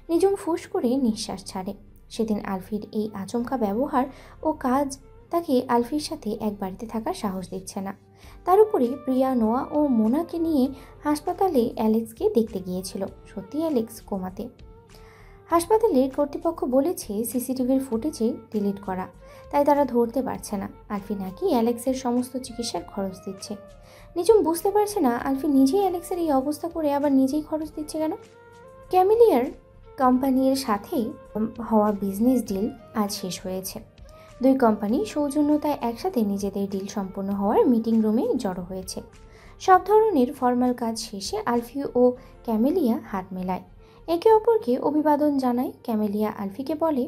নিঝুম ফুস করে নিঃশ্বাস ছাড়ে। সেদিন আলফির এই আচমকা ব্যবহার ও কাজ তাকে আলফির সাথে এক বাড়িতে থাকার সাহস দিচ্ছে না। তার উপরে প্রিয়া, নোয়া ও মোনাকে নিয়ে হাসপাতালে অ্যালেক্সকে দেখতে গিয়েছিল। সত্যি অ্যালেক্স কোমাতে। হাসপাতালের কর্তৃপক্ষ বলেছে সিসিটিভির ফুটেজে ডিলিট করা, তাই তারা ধরতে পারছে না। আলফি নাকি অ্যালেক্সের সমস্ত চিকিৎসার খরচ দিচ্ছে। নিজম বুঝতে পারছে না আলফি নিজেই অ্যালেক্সের এই অবস্থা করে আবার নিজেই খরচ দিচ্ছে কেন। ক্যামিলিয়ার কোম্পানির সাথে হওয়া বিজনেস ডিল আজ শেষ হয়েছে। দুই কোম্পানি সৌজন্যতায় একসাথে নিজেদের ডিল সম্পূর্ণ হওয়ার মিটিং রুমে জড়ো হয়েছে। সব ধরনের ফর্মাল কাজ শেষে আলফি ও ক্যামেলিয়া হাত মেলায়, একে অপরকে অভিবাদন জানায়। ক্যামেলিয়া আলফিকে বলে,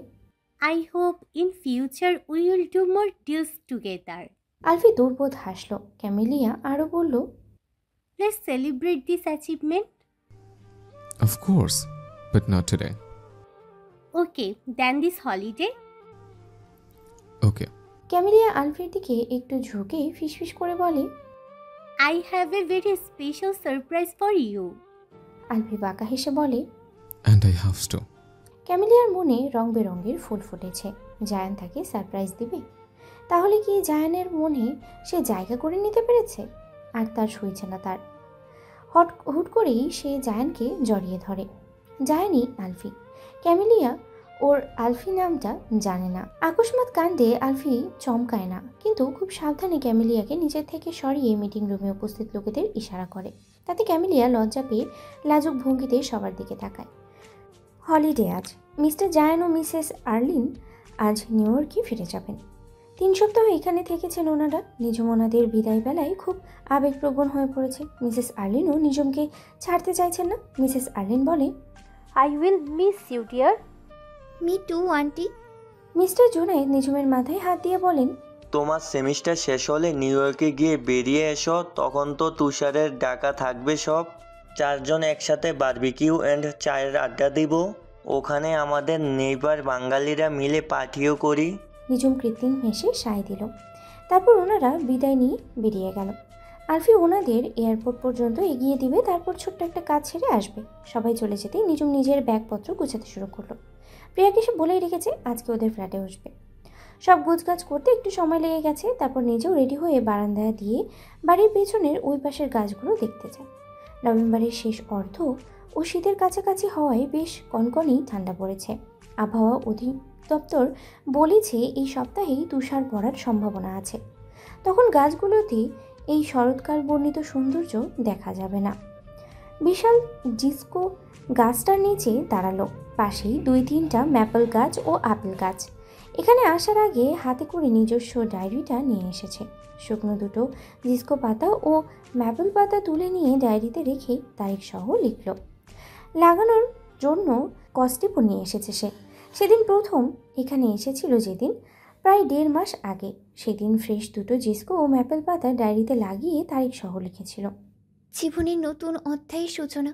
I hope in future we will do more deals together. আলফি দুর্বোধ হাসল। ক্যামেলিয়া আরও বলল, Let's celebrate this achievement. Of course, but not today. Okay, then this holiday. Okay. Camellia আলফির দিকে একটু ঝুঁকে ফিসফিস করে বলে, I have a very special surprise for you. আলফি বাঁকা হেসে বলে, And I have to. ক্যামেলিয়ার মনে রং বেরঙের ফুল ফুটেছে। জায়ান তাকে সারপ্রাইজ দিবে। তাহলে কি জায়ানের মনে সে জায়গা করে নিতে পেরেছে? আর তার সইছে না তার। হুট করেই সে জায়ানকে জড়িয়ে ধরে। জায়ানই আলফি। ক্যামেলিয়া ওর আলফি নামটা জানে না। আকস্মাৎ কাণ্ডে আলফি চমকায় না, কিন্তু খুব সাবধানে ক্যামেলিয়াকে নিজের থেকে সরিয়ে মিটিং রুমে উপস্থিত লোকেদের ইশারা করে। তাতে ক্যামেলিয়া লজ্জা পেয়ে লাজুক ভঙ্গিতে সবার দিকে তাকায়। হলিডে আজ। মিস্টার জায়ান ও মিসেস আর্লিন আজ নিউ ইয়র্কে ফিরে যাবেন। 3 সপ্তাহ এখানে থেকেছেন ওনারা। নিজম ওনাদের বিদায় বেলায় খুব আবেগপ্রবণ হয়ে পড়েছে। মিসেস আর্লিনও নিজমকে ছাড়তে চাইছেন না। মিসেস আর্লিন বলে, I will miss you, dear. Me too aunty. Mister Junaid নিজমের মাথায় হাত দিয়ে বলেন, তোমার সেমিস্টার শেষ হলে নিউ ইয়র্কে গিয়ে বেরিয়ে এসো, তখন তো তুষারের ডাকা থাকবে সব। 4 জন একসাথে বারবিকিউ অ্যান্ড চায়ের আড্ডা দিব। ওখানে আমাদের নেইবার বাঙালিরা মিলে পার্টিও করি। নিজম কৃত্রিম হেসে সায় দিল। তারপর ওনারা বিদায় নিয়ে বেরিয়ে গেল। আলফি ওনাদের এয়ারপোর্ট পর্যন্ত এগিয়ে দিবে, তারপর ছোট্ট একটা কাজ ছেড়ে আসবে। সবাই চলে যেতেই নিজম নিজের ব্যাগপত্র গুছাতে শুরু করলো। প্রিয়াকে সে বলেই রেখেছে আজকে ওদের ফ্ল্যাটে আসবে। সব গোছগাছ করতে একটু সময় লেগে গেছে। তারপর নিজেও রেডি হয়ে বারান্দায় দিয়ে বাড়ির পেছনের ওই পাশের গাছগুলো দেখতে যায়। নভেম্বরের শেষ অর্ধ ও শীতের কাছাকাছি হওয়ায় বেশ কনকনেই ঠান্ডা পড়েছে। আবহাওয়া অধিদপ্তর বলেছে এই সপ্তাহেই তুষার পড়ার সম্ভাবনা আছে। তখন গাছগুলোতে এই শরৎকাল বর্ণিত সৌন্দর্য দেখা যাবে না। বিশাল ডিস্কো গাছটার নিচে দাঁড়ালো। পাশেই 2-3টা ম্যাপল গাছ ও আপেল গাছ। এখানে আসার আগে হাতে করে নিজস্ব ডায়েরিটা নিয়ে এসেছে। শুকনো দুটো ডিস্কো পাতা ও ম্যাপল পাতা তুলে নিয়ে ডায়েরিতে রেখে তারিখ সহ লিখল। লাগানোর জন্য কস্টিপও নিয়ে এসেছে সে। সেদিন প্রথম এখানে এসেছিল, যেদিন প্রায় 1.5 মাস আগে। সেদিন ফ্রেশ দুটো ডিস্কো ও ম্যাপল পাতা ডায়েরিতে লাগিয়ে তারিখ সহ লিখেছিল। জীবনের নতুন অধ্যায়ের সূচনা,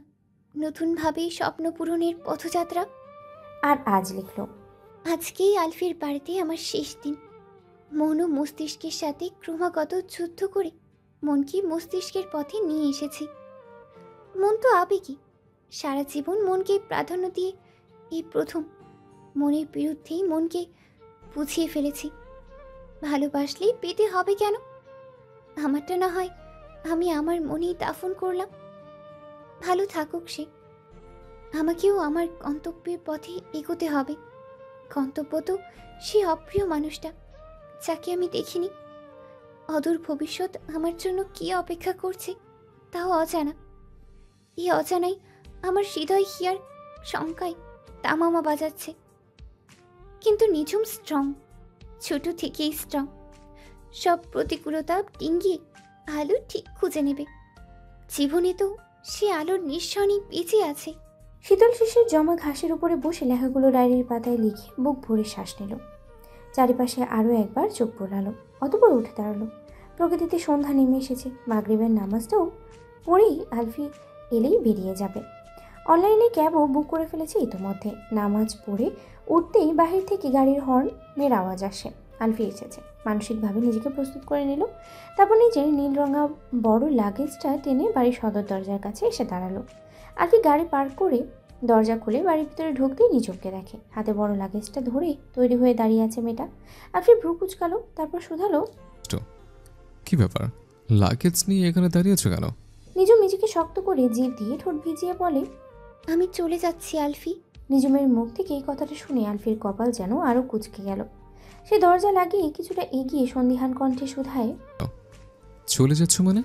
নতুনভাবে স্বপ্ন পূরণের পথযাত্রা। আর আজ লিখল, আজকেই আলফির বাড়িতে আমার শেষ দিন। মন ও মস্তিষ্কের সাথে ক্রমাগত যুদ্ধ করে মনকে মস্তিষ্কের পথে নিয়ে এসেছি। মন তো আবেগী, সারা জীবন মনকে প্রাধান্য দিয়ে এই প্রথম মনের বিরুদ্ধেই মনকে বুঝিয়ে ফেলেছি। ভালোবাসলেই পেতে হবে কেন? আমারটা না হয় আমি আমার মনেই দাফন করলাম। ভালো থাকুক সে। আমাকেও আমার গন্তব্যের পথে এগোতে হবে। গন্তব্য তো সে অপ্রিয় মানুষটা, যাকে আমি দেখিনি। অদূর ভবিষ্যৎ আমার জন্য কী অপেক্ষা করছে তাও অজানা। এই অজানাই আমার হৃদয় হিয়ার শঙ্কায় তামামা বাজাচ্ছে। কিন্তু নিঝুম স্ট্রং, ছোট থেকেই স্ট্রং। সব প্রতিকূলতা ডিঙ্গিয়ে আলো ঠিক খুঁজে নেবে। জীবনে তো সে আলোর নিঃসরণই বেঁচে আছে। শীতল শিশির জমা ঘাসের উপরে বসে লেখাগুলো ডায়েরির পাতায় লিখে বুক ভরে শ্বাস নিল। চারিপাশে আরও একবার চোখ বোলালো, অতঃপর উঠে দাঁড়ালো। প্রকৃতিতে সন্ধ্যা নেমে এসেছে। মাগরিবের নামাজটাও পড়েই আলফি এলেই বেরিয়ে যাবে। অনলাইনে ক্যাবও বুক করে ফেলেছে ইতোমধ্যে। নামাজ পড়ে উঠতেই বাহির থেকে গাড়ির হর্নের আওয়াজ আসে। আলফি এসেছে। মানসিকভাবে নিজেকে প্রস্তুত করে নিল। তারপর নিজের নীল রঙা বড় লাগেজটা টেনে বাড়ির সদর দরজার কাছে এসে দাঁড়ালো। আলফি গাড়ি পার্ক করে দরজা খুলে বাড়ির ভিতরে ঢুকতেই নিজবকে দেখে হাতে বড় লাগেজটা ধরে তৈরি হয়ে দাঁড়িয়ে আছে মেয়েটা। আফরিন ভ্রু কুচকালো, তারপর শুধালো, কি ব্যাপার, লাগেজ নিয়ে এখানে দাঁড়িয়েছো কেন? নিজম নিজেকে শক্ত করে জিভ দিয়ে ঠোঁট ভিজিয়ে বলে, আমি চলে যাচ্ছি আলফি। নিজমের মুখ থেকে এই কথাটা শুনে আলফির কপাল যেন আরও কুচকে গেল। সে দরজা লাগিয়ে কিছুটা এগিয়ে সন্দিহান কণ্ঠে শুধায়, চলে যাচ্ছ মানে?